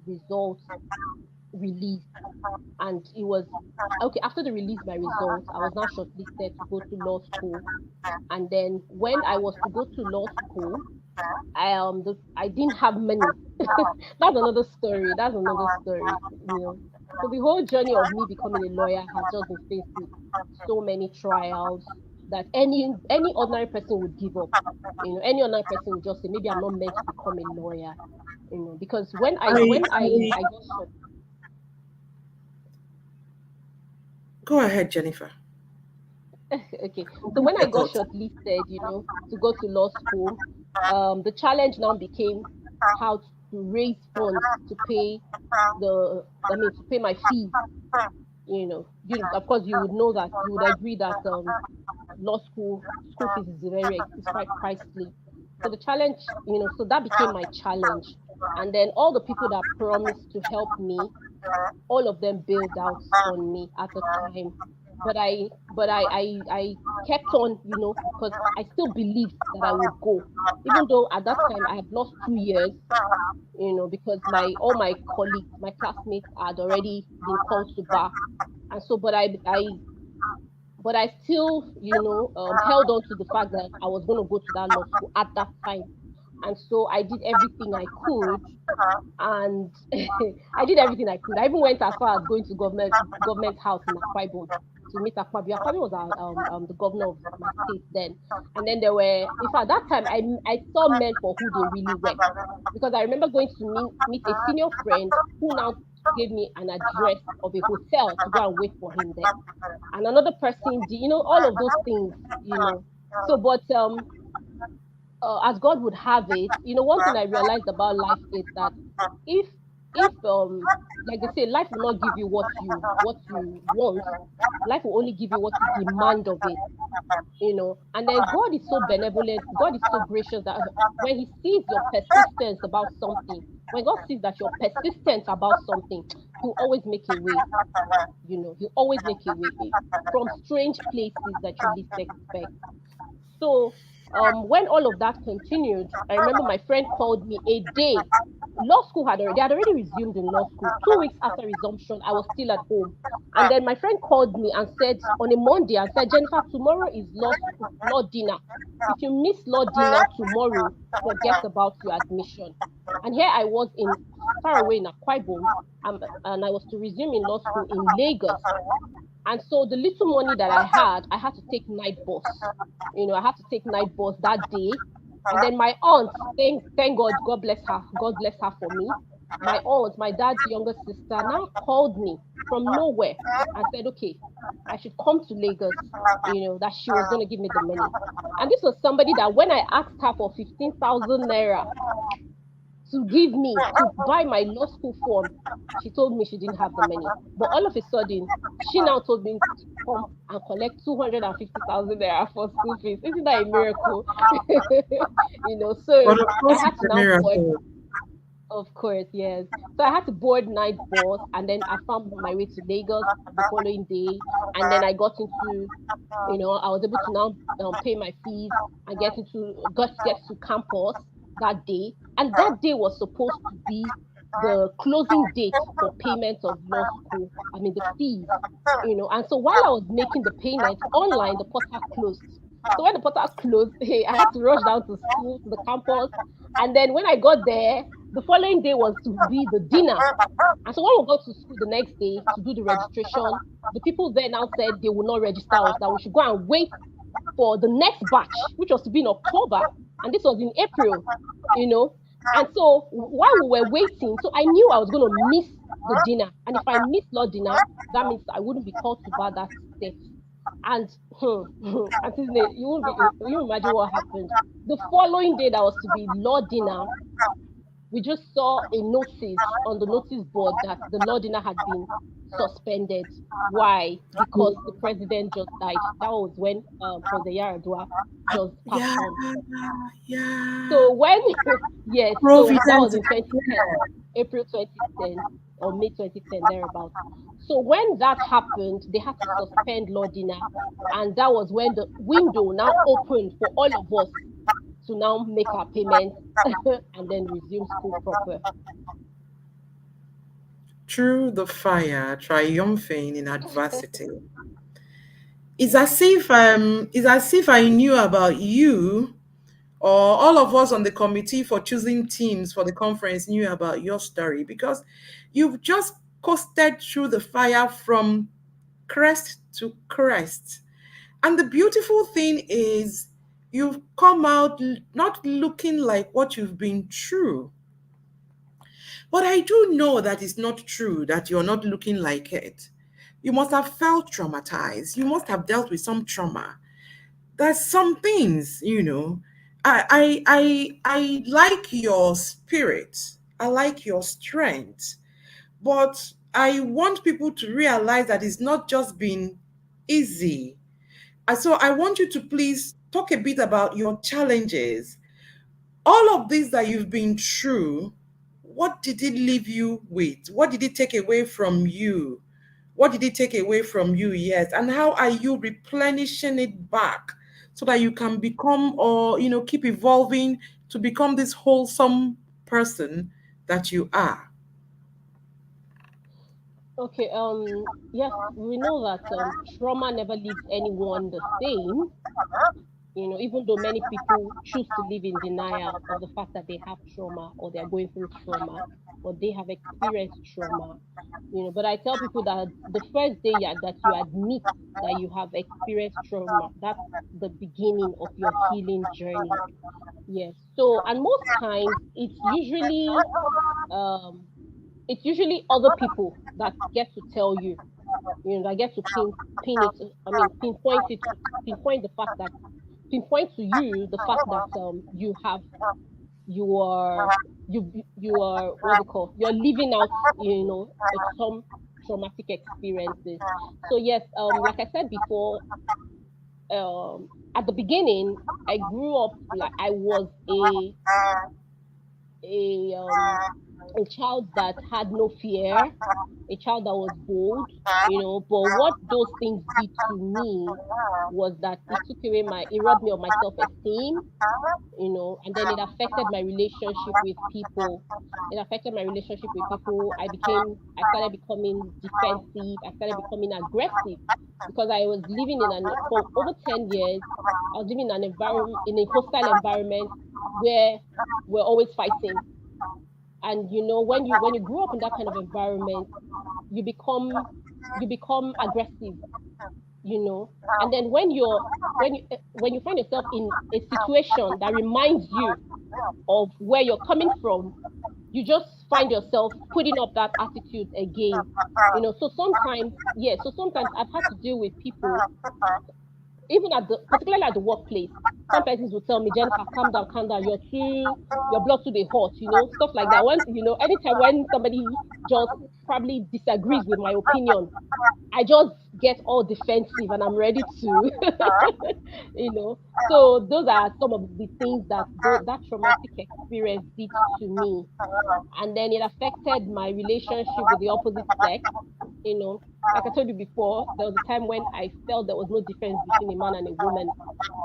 results released. And it was okay. After they released my results, I was now shortlisted to go to law school. And then when I was to go to law school, I didn't have money. That's another story. That's another story. So the whole journey of me becoming a lawyer has just been faced with so many trials that any ordinary person would give up. Any ordinary person would just say, maybe I'm not meant to become a lawyer. Because when I I, when I got short. Go ahead, Jennifer. Okay, so Complete when I your got thoughts. shortlisted, to go to law school, the challenge now became how to raise funds to pay to pay my fees. Of course, you would know that you would agree that law school fees is is quite pricey. So the challenge, so that became my challenge. And then all the people that promised to help me, all of them bailed out on me at the time. but I kept on, because I still believed that I would go, even though at that time I had lost 2 years, because my all my colleagues, my classmates had already been called to bar, and so but I still, held on to the fact that I was going to go to that law school at that time, and so I did everything I could, and I did everything I could. I even went as far as going to government house in Akwa Ibom to meet Akwabi. Akwabi was the governor of my state then, and then there were, in fact, that time I saw men for who they really were, because I remember going to meet a senior friend who now gave me an address of a hotel to go and wait for him there, and another person, all of those things, So, but as God would have it, one thing I realized about life is that if if like they say, life will not give you what you want. Life will only give you what you demand of it. And then God is so benevolent, God is so gracious that when He sees your persistence about something, when God sees that you're persistent about something, He'll always make a way. He'll always make a way, from strange places that you least expect. So when all of that continued, I remember my friend called me a day. Law school had already resumed in law school. 2 weeks after resumption, I was still at home. And then my friend called me and said on a Monday and said, Jennifer, tomorrow is law dinner. If you miss law dinner tomorrow, forget about your admission. And here I was in far away in Akwa Ibom, and I was to resume in law school in Lagos. And so the little money that I had to take night bus. I had to take night bus that day. And then my aunt, thank God, God bless her for me. My aunt, my dad's younger sister, now called me from nowhere and said, okay, I should come to Lagos, that she was going to give me the money. And this was somebody that when I asked her for 15,000 naira to give me to buy my law school form, she told me she didn't have the money. But all of a sudden, she now told me to come and collect 250,000 naira for school fees. Isn't that a miracle? So But of I course, had it's to a now board, miracle. of course, yes. So I had to board night bus, and then I found my way to Lagos the following day, and then I got into, I was able to now pay my fees and get to campus that day. And that day was supposed to be the closing date for payment of law school. I mean the fees, And so while I was making the payment online, the portal closed. So when the portal closed, hey, I had to rush down to school, to the campus. And then when I got there, the following day was to be the dinner. And so when we got to school the next day to do the registration, the people there now said they would not register us, that we should go and wait for the next batch, which was to be in October. And this was in April, you know. And so while we were waiting, so I knew I was going to miss the dinner. And if I missed Lord dinner, that means I wouldn't be called to bar that state. And you imagine what happened. The following day, that was to be Lord dinner, we just saw a notice on the notice board that the law dinner had been suspended. Why? Because the president just died. That was when President Yaradua just passed Yeah, on. yeah. So when yes, so that was Providence. in 2010, April 2010 or May 2010 thereabouts. So when that happened, they had to suspend law dinner, and that was when the window now opened for all of us to now make our payments and then resume school proper. Through the fire, triumphing in adversity. It's as if I knew about you, or all of us on the committee for choosing teams for the conference knew about your story, because you've just coasted through the fire from crest to crest. And the beautiful thing is, you've come out not looking like what you've been through. But I do know that it's not true that you're not looking like it. You must have felt traumatized. You must have dealt with some trauma. There's some things. I like your spirit. I like your strength. But I want people to realize that it's not just been easy. So I want you to please talk a bit about your challenges. All of this that you've been through, what did it leave you with? What did it take away from you? What did it take away from you? Yes. And how are you replenishing it back so that you can become, or, keep evolving to become this wholesome person that you are? Okay, yes, we know that trauma never leaves anyone the same. Even though many people choose to live in denial of the fact that they have trauma or they're going through trauma or they have experienced trauma. But I tell people that the first day that you admit that you have experienced trauma, that's the beginning of your healing journey. Yes. So, and most times um it's usually other people that get to tell you, that get to pin it, I mean, pinpoint the fact that pinpoint to you the fact that you are you are what's it called? You're living out, some traumatic experiences. So yes, like I said before, at the beginning, I grew up like I was a a child that had no fear, a child that was bold, But what those things did to me was that it robbed me of my self esteem, and then it affected my relationship with people. It affected my relationship with people. I started becoming defensive. I started becoming aggressive because I was living for over 10 years, I was living in an environment, in a hostile environment where we're always fighting. And when you grow up in that kind of environment, you become you become aggressive, and then when you find yourself in a situation that reminds you of where you're coming from, you just find yourself putting up that attitude again. So sometimes I've had to deal with people, even particularly at the workplace. Some persons will tell me, Jennifer, calm down, your blood too they hot, stuff like that. Anytime when somebody just probably disagrees with my opinion, I just get all defensive and I'm ready to, you know. So those are some of the things that traumatic experience did to me. And then it affected my relationship with the opposite sex, you know. Like I told you before, there was a time when I felt there was no difference between a man and a woman.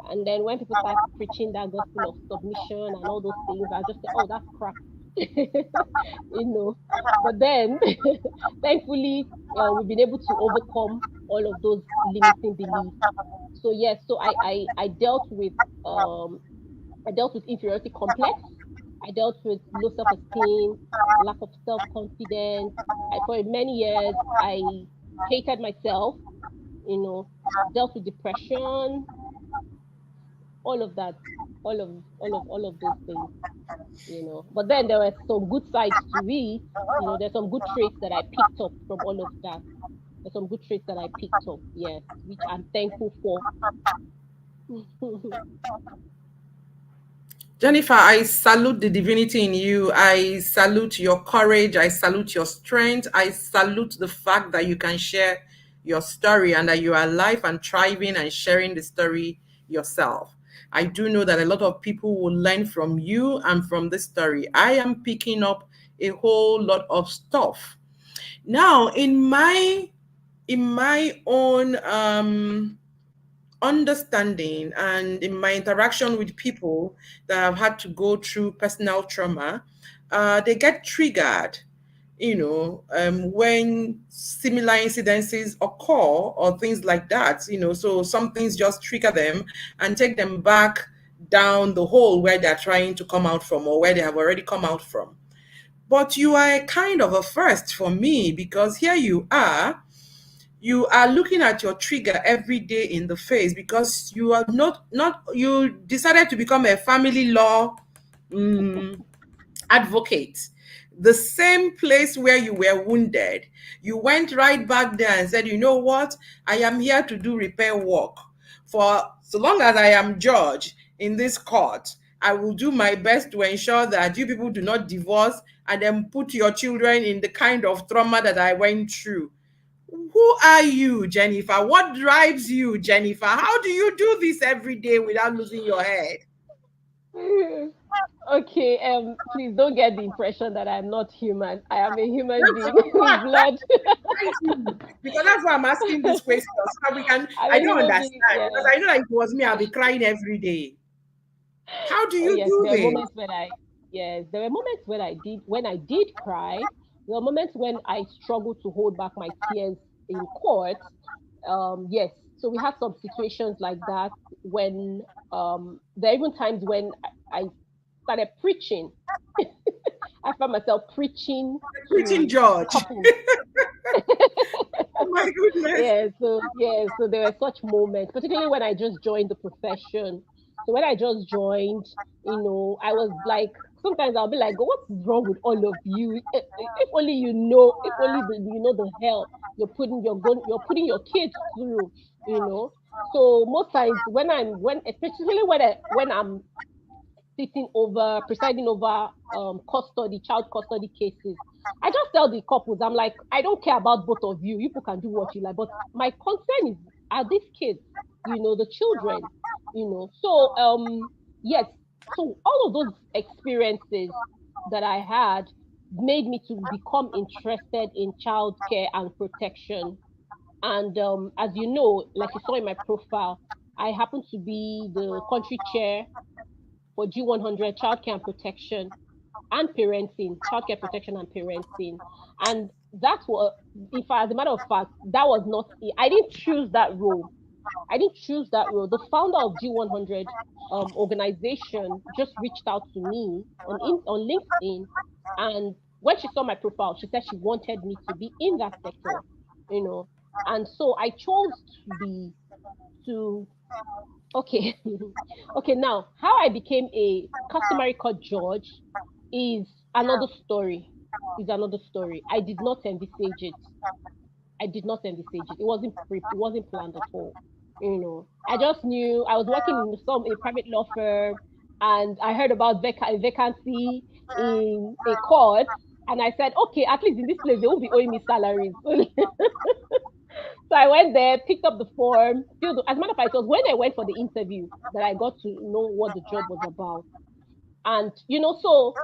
And then when people start preaching that gospel of submission and all those things, I just say, oh, that's crap. you know. But then, thankfully, we've been able to overcome all of those limiting beliefs. So yes, so um I dealt with inferiority complex. I dealt with low self-esteem, lack of self-confidence. For many years, I hated myself. You know, dealt with depression, all of that, all of those things. But then there were some good sides to it. There's some good traits that I picked up from all of that. There's some good traits that I picked up, yes, which I'm thankful for. Jennifer, I salute the divinity in you. I salute your courage. I salute your strength. I salute the fact that you can share your story and that you are alive and thriving and sharing the story yourself. I do know that a lot of people will learn from you and from this story. I am picking up a whole lot of stuff. Now, in my own understanding and in my interaction with people that have had to go through personal trauma, they get triggered, when similar incidences occur or things like that, so some things just trigger them and take them back down the hole where they're trying to come out from or where they have already come out from. But you are a kind of a first for me because here you are looking at your trigger every day in the face because you are not you decided to become a family law mm, advocate. The same place where you were wounded, you went right back there and said, you know what, I am here to do repair work. For so long as I am judge in this court, I will do my best to ensure that you people do not divorce and then put your children in the kind of trauma that I went through. Who are you, Jennifer? What drives you, Jennifer? How do you do this every day without losing your head? Okay, please don't get the impression that I'm not human. I am a human That's being why with blood. thank you. Because that's why I'm asking this question. So that we can, I'm I a don't human being. understand. Because Yes. I know that if it was me, I'll be crying every day. How do Oh you yes, do there were this? moments when there were moments when I did cry. There were moments when I struggled to hold back my tears in court. Yes, so we had some situations like that when there are even times when I started preaching. I found myself preaching Preaching to George. couples. Oh my goodness. So there were such moments, particularly when I just joined the profession. So when I just joined, I was like, sometimes I'll be like, what's wrong with all of you? If only if only you know the hell you're putting your kids through, you know. So most times when especially when I'm sitting over, presiding over child custody cases. I just tell the couples, I'm like, I don't care about both of you. You people can do what you like. But my concern is, are these kids, the children, So yes, so all of those experiences that I had made me to become interested in childcare and protection. And as you know, like you saw in my profile, I happen to be the country chair for G100 childcare and protection and parenting, childcare protection and parenting. And that's what, if as a matter of fact, that was not, I didn't choose that role. I didn't choose that role. The founder of G100 organization just reached out to me on LinkedIn. And when she saw my profile, she said she wanted me to be in that sector, you know. And so I chose to Okay. Okay, now how I became a customary court judge is another story. Is another story. I did not envisage it. I did not envisage it. It wasn't planned at all. I just knew I was working in a private law firm, and I heard about a vacancy in a court, and I said, okay, at least in this place they won't be owing me salaries. So I went there, picked up the form, as a matter of fact, it was when I went for the interview that I got to know what the job was about. And so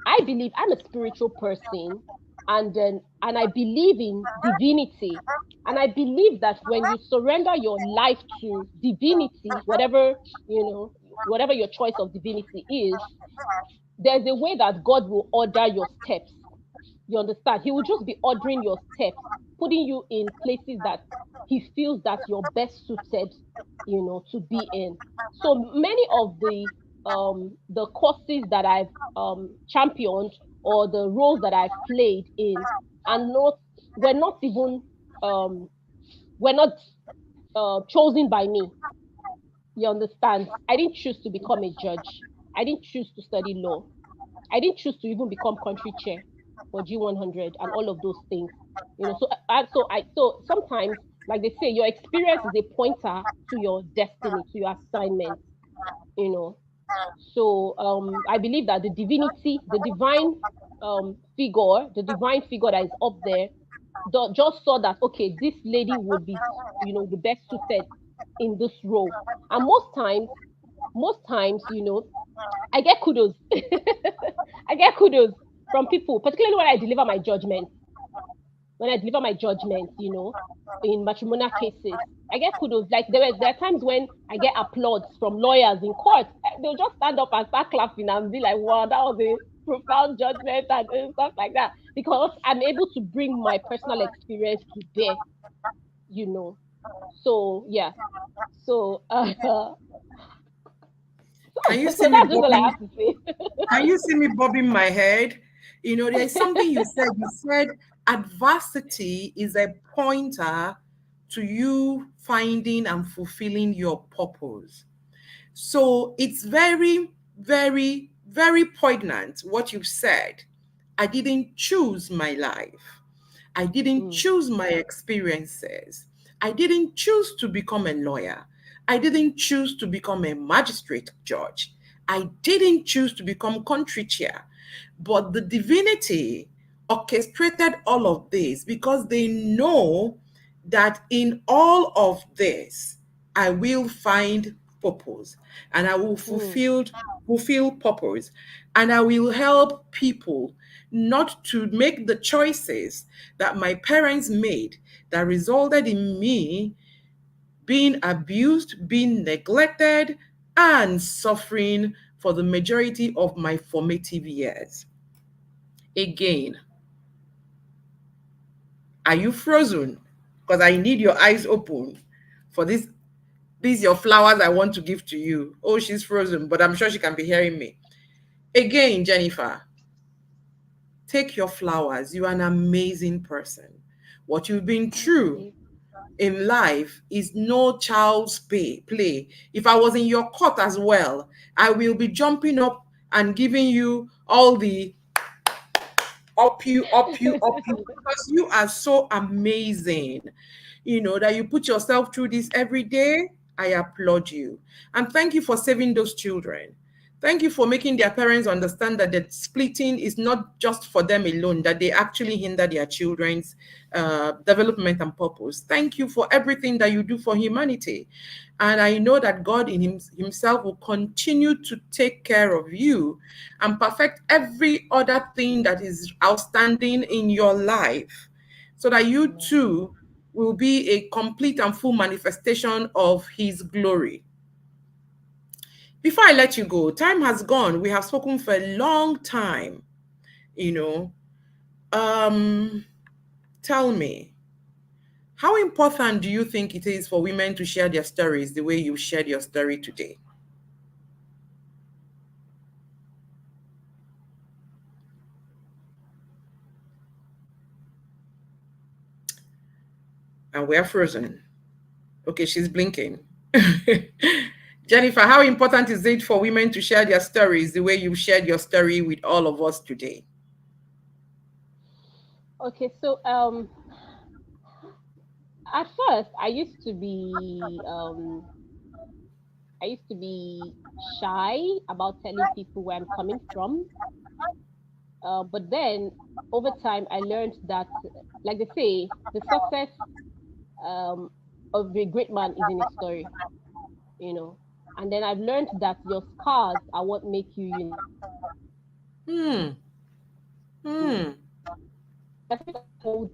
I believe I'm a spiritual person, and I believe in divinity. And I believe that when you surrender your life to divinity, whatever your choice of divinity is, there's a way that God will order your steps. You understand? He will just be ordering your steps, putting you in places that he feels that you're best suited, to be in. So many of the courses that I've championed, or the roles that I've played in, and not were not even um were not chosen by me. You understand? I didn't choose to become a judge. I didn't choose to study law. I didn't choose to even become country chair for G100 and all of those things. So sometimes, like they say, your experience is a pointer to your destiny, to your assignment. You know. So I believe that the divine figure that is up there, just saw that, okay, this lady would be, the best suited in this role. And most times, I get kudos. I get kudos from people, particularly when I deliver my judgment. When I deliver my judgment, in matrimonial cases, I get kudos. Like there are times when I get applause from lawyers in court. They'll just stand up and start clapping and be like, "Wow, that was a profound judgment," and stuff like that. Because I'm able to bring my personal experience to bear. You know. So yeah. So Can you see so me that's just all I bobbing? have to say. Can you see me bobbing my head? There's something you said. You said adversity is a pointer to you finding and fulfilling your purpose. So it's very, very, very poignant what you said. I didn't choose my life. I didn't Mm, choose my experiences. I didn't choose to become a lawyer. I didn't choose to become a magistrate judge. I didn't choose to become country chair. But the divinity orchestrated all of this because they know that in all of this, I will find purpose, and I will Mm. fulfill purpose, and I will help people not to make the choices that my parents made that resulted in me being abused, being neglected, and suffering for the majority of my formative years. Again, are you frozen? Because I need your eyes open for this. These your flowers I want to give to you. Oh, she's frozen, but I'm sure she can be hearing me. Again, Jennifer, take your flowers. You are an amazing person. What you've been Thank through you. in life is no child's play. If I was in your court as well, I will be jumping up and giving you all the up you, because you are so amazing. That you put yourself through this every day. I applaud you. And thank you for saving those children. Thank you for making their parents understand that the splitting is not just for them alone, that they actually hinder their children's development and purpose. Thank you for everything that you do for humanity. And I know that God in Himself will continue to take care of you and perfect every other thing that is outstanding in your life, so that you Amen. too will be a complete and full manifestation of His glory. Before I let you go, time has gone. We have spoken for a long time. You know, um, tell me, how important do you think it is for women to share their stories the way you shared your story today? And we're frozen. Okay, she's blinking. Jennifer, how important is it for women to share their stories the way you shared your story with all of us today? Okay, so at first I used to be shy about telling people where I'm coming from. But then over time, I learned that, like they say, the success um, of a great man is in his story, you know. And then I've learned that your scars are what make you unique. Hmm. Hmm. I think I hold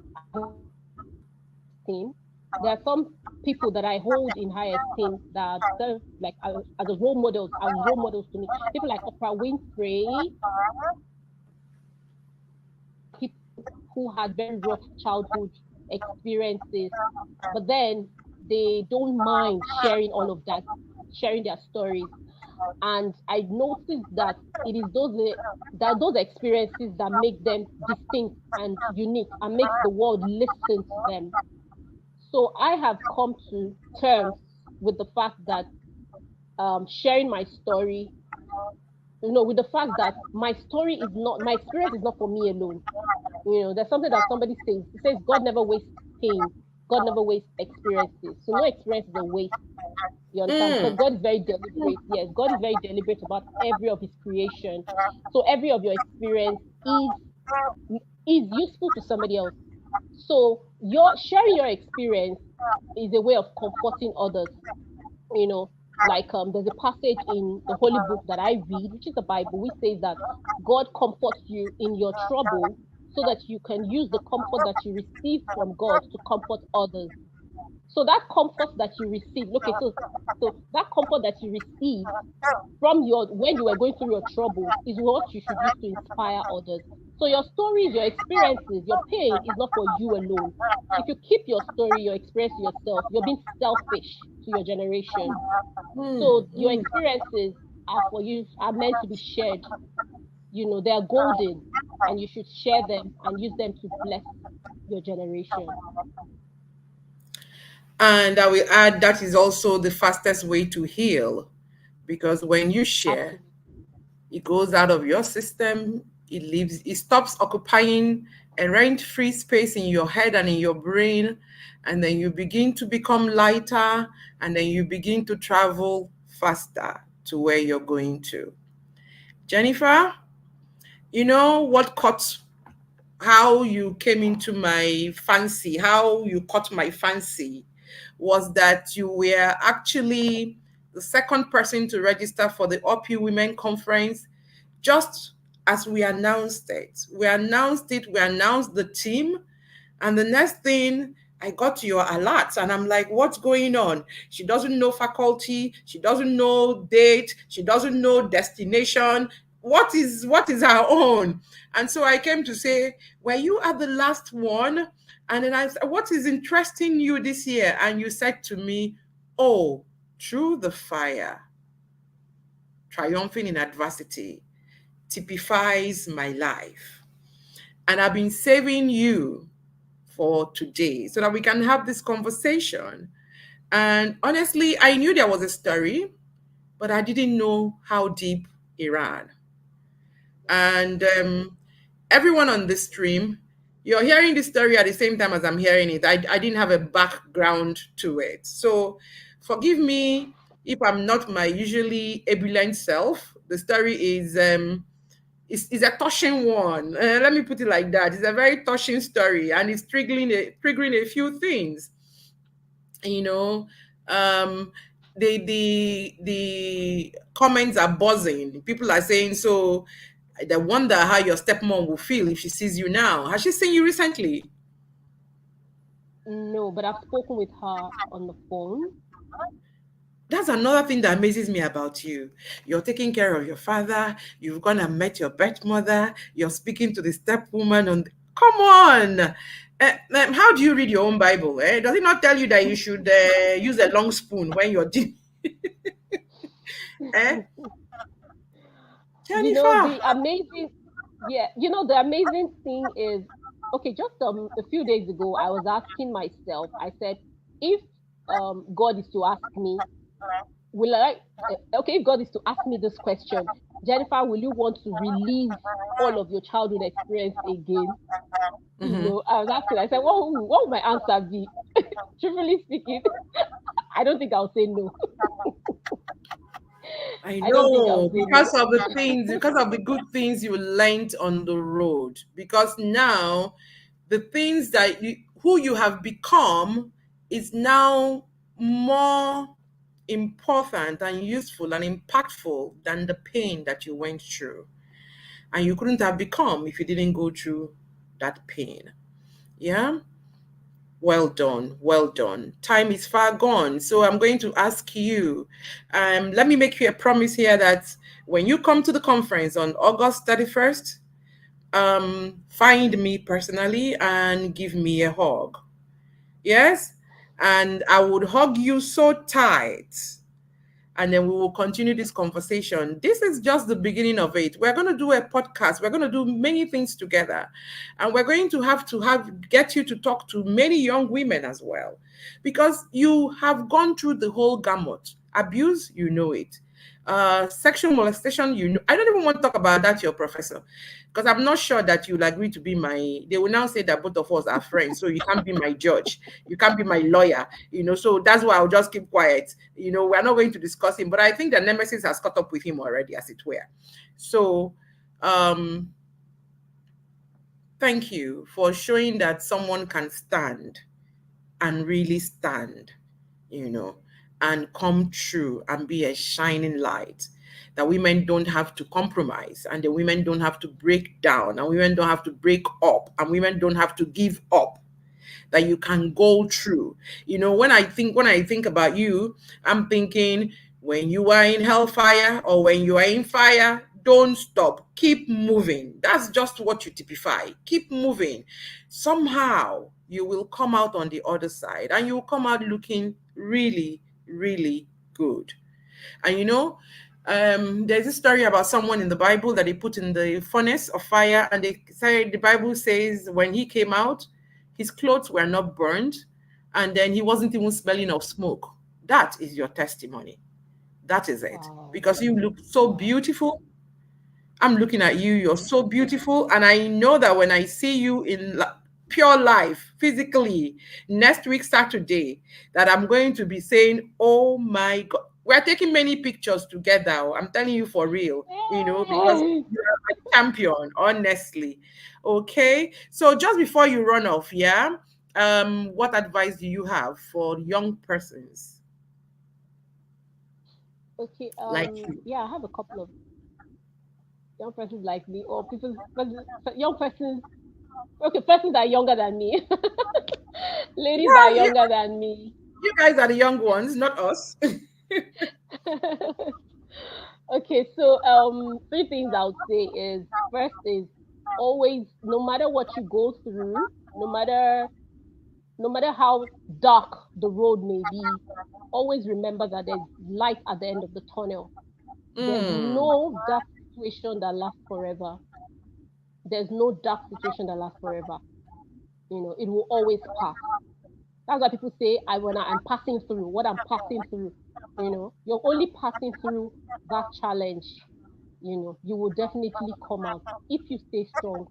esteem. There are some people that I hold in high esteem that serve like as a role models, as role models to me. People like Oprah Winfrey, people who had very rough childhood experiences, but then they don't mind sharing all of that, sharing their stories. And I noticed that it is those experiences that make them distinct and unique and makes the world listen to them. So I have come to terms with the fact that sharing my story, with the fact that my story is not, my experience is not for me alone. There's something that somebody says. It says God never wastes pain. God never wastes experiences. So no experience is a waste. You understand? Hmm. Because God is very deliberate. Yes, God is very deliberate about every of His creation. So every of your experience is useful to somebody else. So your sharing your experience is a way of comforting others. you know like there's a passage in the holy book that I read, which is the Bible, which says that God comforts you in your trouble so that you can use the comfort that you receive from God to comfort others. So that comfort that you receive, okay, so that comfort that you receive from your when you were going through your troubles is what you should use to inspire others. So your stories, your experiences, your pain is not for you alone. If you keep your story, your experience to yourself, you're being selfish to your generation. Hmm. So your Hmm. experiences are for you, are meant to be shared. They are golden, and you should share them and use them to bless your generation. And I will add that is also the fastest way to heal, because when you share, Absolutely. it goes out of your system, it stops occupying a rent-free space in your head and in your brain, and then you begin to become lighter, and then you begin to travel faster to where you're going to. Jennifer, you know what caught how you came into my fancy, how you caught my fancy was that you were actually the second person to register for the OPU Women Conference, just as we announced it. We announced the team, and the next thing, I got your alert and I'm like, what's going on? She doesn't know faculty, she doesn't know date, she doesn't know destination. What is her own? And so I came to say, were you at the last one? And then I said, what is interesting you this year? And you said to me, oh, through the fire, triumphing in adversity typifies my life. And I've been saving you for today so that we can have this conversation. And honestly, I knew there was a story, but I didn't know how deep it ran. And everyone on this stream, you're hearing this story at the same time as I'm hearing it. I didn't have a background to it. So forgive me if I'm not my usually ebullient self. The story is a touching one. Let me put it like that. It's a very touching story, and it's triggering a few things. You know, um, the comments are buzzing. People are saying, so they wonder how your stepmom will feel if she sees you now. Has she seen you recently? No, but I've spoken with her on the phone. That's another thing that amazes me about you. You're taking care of your father. You've gone and met your birth mother. You're speaking to the stepwoman. Come on. How do you read your own Bible? Does it not tell you that you should use a long spoon when you're eh? Jennifer. The amazing, yeah, the amazing thing is, okay, just a few days ago, I was asking myself, I said, if God is to ask me, will I, okay, if God is to ask me this question, Jennifer, will you want to relive all of your childhood experience again? Mhm. I was asking, I said, what would my answer be? Truthfully speaking, I don't think I'll say no. I I don't think I'll know, say no. because of the good things you learned on the road. Because now, the things that who you have become is now more important and useful and impactful than the pain that you went through. And you couldn't have become if you didn't go through that pain. Yeah? Well done, well done. Time is far gone. So I'm going to ask you, let me make you a promise here that when you come to the conference on August 31st, find me personally and give me a hug. Yes? And I would hug you so tight, and then we will continue this conversation. This is just the beginning of it. We're going to do a podcast. We're going to do many things together, and we're going to have get you to talk to many young women as well, because you have gone through the whole gamut. Abuse, you know it. Sexual molestation, you know. I don't even want to talk about that to your professor, because I'm not sure that you'll agree to be my. They will now say that both of us are friends, so you can't be my judge, you can't be my lawyer. So that's why I'll just keep quiet. We're not going to discuss him, but I think the nemesis has caught up with him already, as it were. So, um, thank you for showing that someone can stand and really stand, you know, and come true and be a shining light. That women don't have to compromise, and the women don't have to break down, and women don't have to break up, and women don't have to give up, that you can go through. When I think about you, I'm thinking, when you are in hellfire or when you are in fire, don't stop. Keep moving. That's just what you typify. Keep moving. Somehow you will come out on the other side, and you will come out looking really, really good. And there's a story about someone in the Bible that they put in the furnace of fire, and they say the Bible says when he came out, his clothes were not burned, and then he wasn't even smelling of smoke. That is your testimony. That is it. Wow. Because you look so Wow. beautiful. I'm looking at you. You're so beautiful. And I know that when I see you in pure life, physically, next week, Saturday, that I'm going to be saying, oh my God. We're taking many pictures together. I'm telling you for real, because you're a champion, honestly. Okay. So just before you run off, yeah, what advice do you have for young persons? Okay. like you? Yeah, I have a couple of young persons like me, or young persons. Okay, persons that are younger than me. Ladies that are Yeah, younger than me. you guys are the young ones, not us. Okay, so three things I would say is, first is always, no matter what you go through, no matter how dark the road may be, always remember that there's light at the end of the tunnel. There's Mm, no dark situation that lasts forever. There's no dark situation that lasts forever. It will always pass. That's why people say, I'm passing through what I'm passing through. You're only passing through that challenge. You will definitely come out if you stay strong.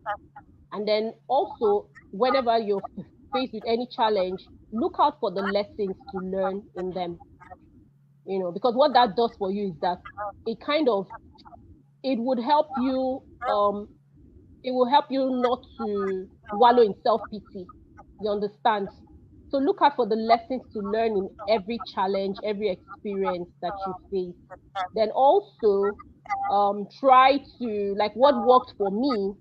And then also, whenever you're faced with any challenge, look out for the lessons to learn in them. Because what that does for you is that it kind of it would help you it will help you not to wallow in self-pity. You understand? So look out for the lessons to learn in every challenge, every experience that you face. Then also try to, like, what worked for me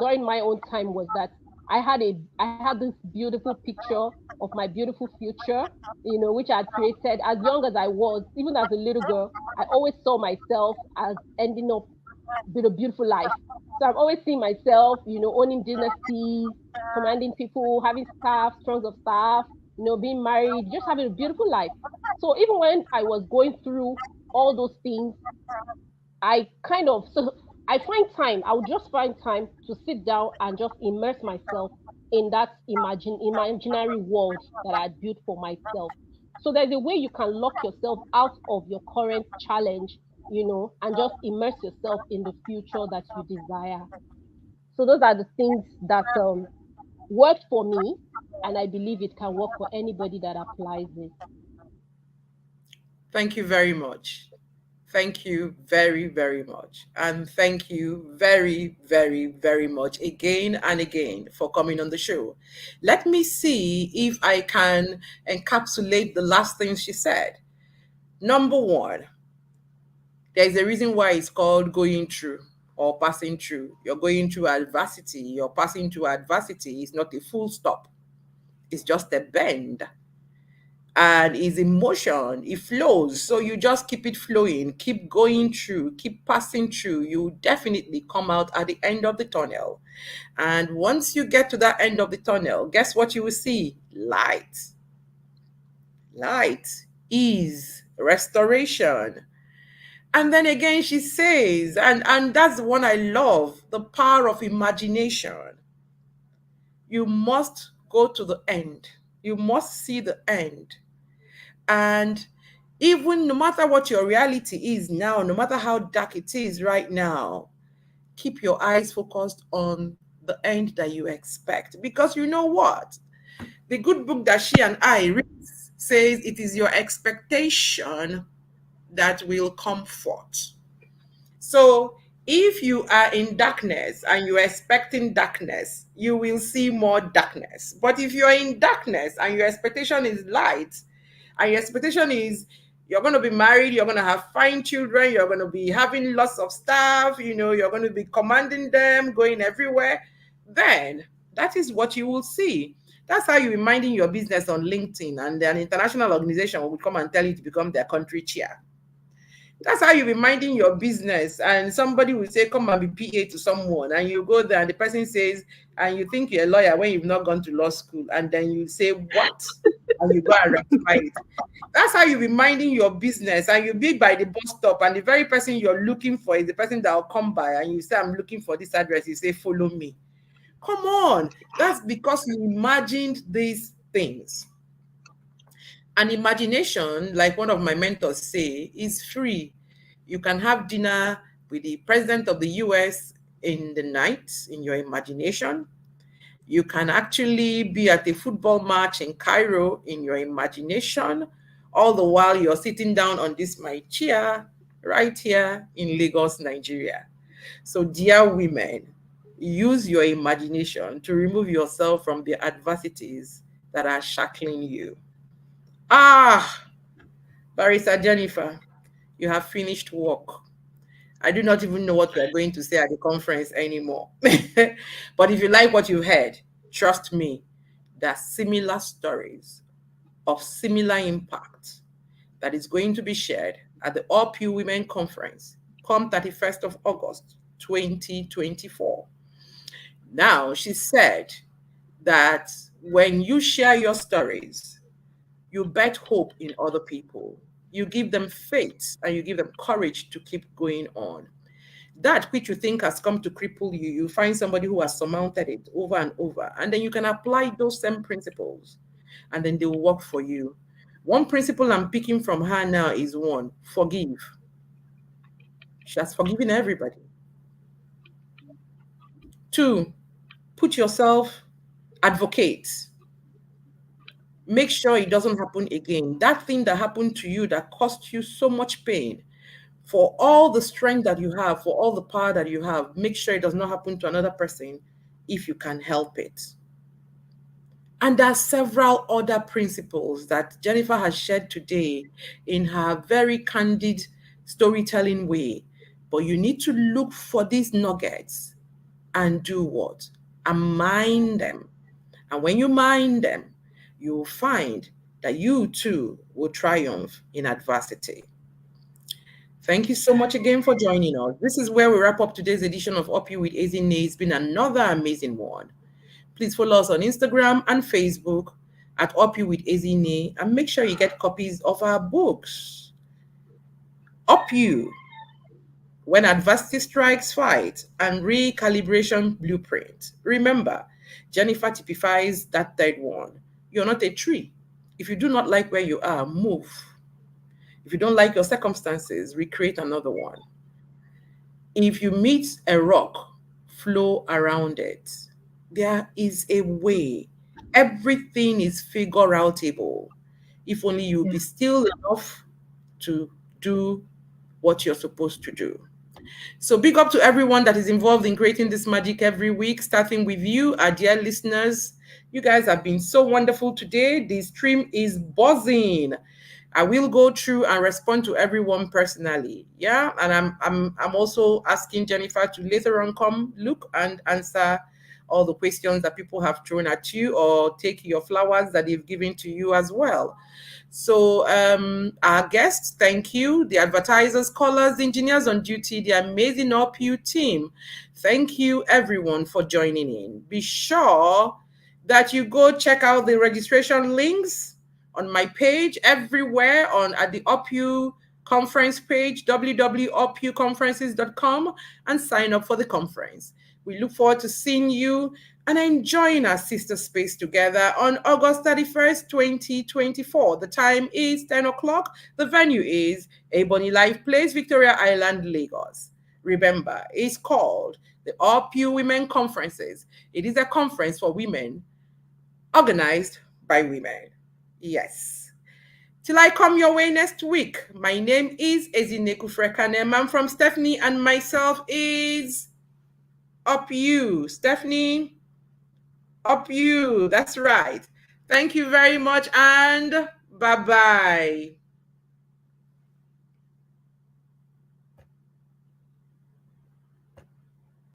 during my own time was that I had this beautiful picture of my beautiful future, which I had created as young as I was, even as a little girl. I always saw myself as ending up with a beautiful life. So I've always seen myself, owning dynasties, commanding people, having staff, thrones of staff, being married, just having a beautiful life. So even when I was going through all those things, I find time. I would just find time to sit down and just immerse myself in that imaginary world that I had built for myself. So there's a way you can lock yourself out of your current challenge, and just immerse yourself in the future that you desire. So those are the things that worked for me, and I believe it can work for anybody that applies it. thank you very much. Thank you very, very much. And thank you very, very, very much again and again for coming on the show. Let me see if I can encapsulate the last thing she said. Number one, there's a reason why it's called going through or passing through. You're going through adversity, you're passing through adversity. It's not a full stop, it's just a bend. And is emotion, it flows, so you just keep it flowing, keep going through, keep passing through. You definitely come out at the end of the tunnel, and once you get to that end of the tunnel, guess what you will see? Light, ease, restoration. And then again she says, and that's the one I love, the power of imagination. You must go to the end, you must see the end. And even no matter what your reality is now, no matter how dark it is right now, keep your eyes focused on the end that you expect. Because you know what? The good book that she and I read says it is your expectation that will comfort. So if you are in darkness and you're expecting darkness, you will see more darkness. But if you're in darkness and your expectation is light, and your expectation is you're going to be married, you're going to have fine children, you're going to be having lots of staff, you're going to be commanding them, going everywhere, then that is what you will see. That's how you're minding your business on LinkedIn, and an international organization will come and tell you to become their country chair. That's how you be minding your business, and somebody will say, "Come and be PA to someone," and you go there, and the person says, and you think you're a lawyer when you've not gone to law school, and then you say, "What?" and you go and rectify it. That's how you be minding your business, and you be by the bus stop, and the very person you're looking for is the person that will come by, and you say, "I'm looking for this address." You say, "Follow me." Come on, that's because you imagined these things. And imagination, like one of my mentors say, is free. You can have dinner with the president of the US in the night in your imagination. You can actually be at a football match in Cairo in your imagination, all the while you're sitting down on this my chair right here in Lagos, Nigeria. So, dear women, use your imagination to remove yourself from the adversities that are shackling you. Ah, Barrister Jennifer, You have finished work. I do not even know what we are going to say at the conference anymore. But if you like what you heard, trust me, there are similar stories of similar impact that is going to be shared at the OPU Women Conference come 31st of August 2024. Now, she said that when you share your stories, you bet hope in other people. You give them faith and you give them courage to keep going on. That which you think has come to cripple you, you find somebody who has surmounted it over and over, and then you can apply those same principles, and then they will work for you. One principle I'm picking from her now is one: forgive. She has forgiven everybody. Two, put yourself, advocate. Make sure it doesn't happen again. That thing that happened to you that cost you so much pain, for all the strength that you have, for all the power that you have, make sure it does not happen to another person if you can help it. And there are several other principles that Jennifer has shared today in her very candid storytelling way. But you need to look for these nuggets and do what? And mine them. And when you mine them, you will find that you too will triumph in adversity. Thank you so much again for joining us. This is where we wrap up today's edition of Up You with Ezinne. It's been another amazing one. Please follow us on Instagram and Facebook at Up You with Ezinne, and make sure you get copies of our books. Up You, When Adversity Strikes, Fight, and Recalibration Blueprint. Remember, Jennifer typifies that third one. You're not a tree. If you do not like where you are, move. If you don't like your circumstances, recreate another one. If you meet a rock, flow around it. There is a way. Everything is figure outable. If only you be still enough to do what you're supposed to do. So big up to everyone that is involved in creating this magic every week, starting with you, our dear listeners. You guys have been so wonderful today. The stream is buzzing. I will go through and respond to everyone personally. Yeah. And I'm also asking Jennifer to later on come look and answer all the questions that people have thrown at you, or take your flowers that they've given to you as well. So, our guests, thank you. The advertisers, callers, engineers on duty, the amazing OPU team. Thank you, everyone, for joining in. Be sure that you go check out the registration links on my page everywhere on at the OPU conference page, www.opuconferences.com, and sign up for the conference. We look forward to seeing you and enjoying our sister space together on August 31st, 2024. The time is 10 o'clock. The venue is Ebony Life Place, Victoria Island, Lagos. Remember, it's called the OPU Women Conferences. It is a conference for women organized by women. Yes. Till I come your way next week, my name is Ezinne Kufrekanem. I'm from Stephanie, and myself is Up You. Stephanie, Up You. That's right. Thank you very much, and bye bye.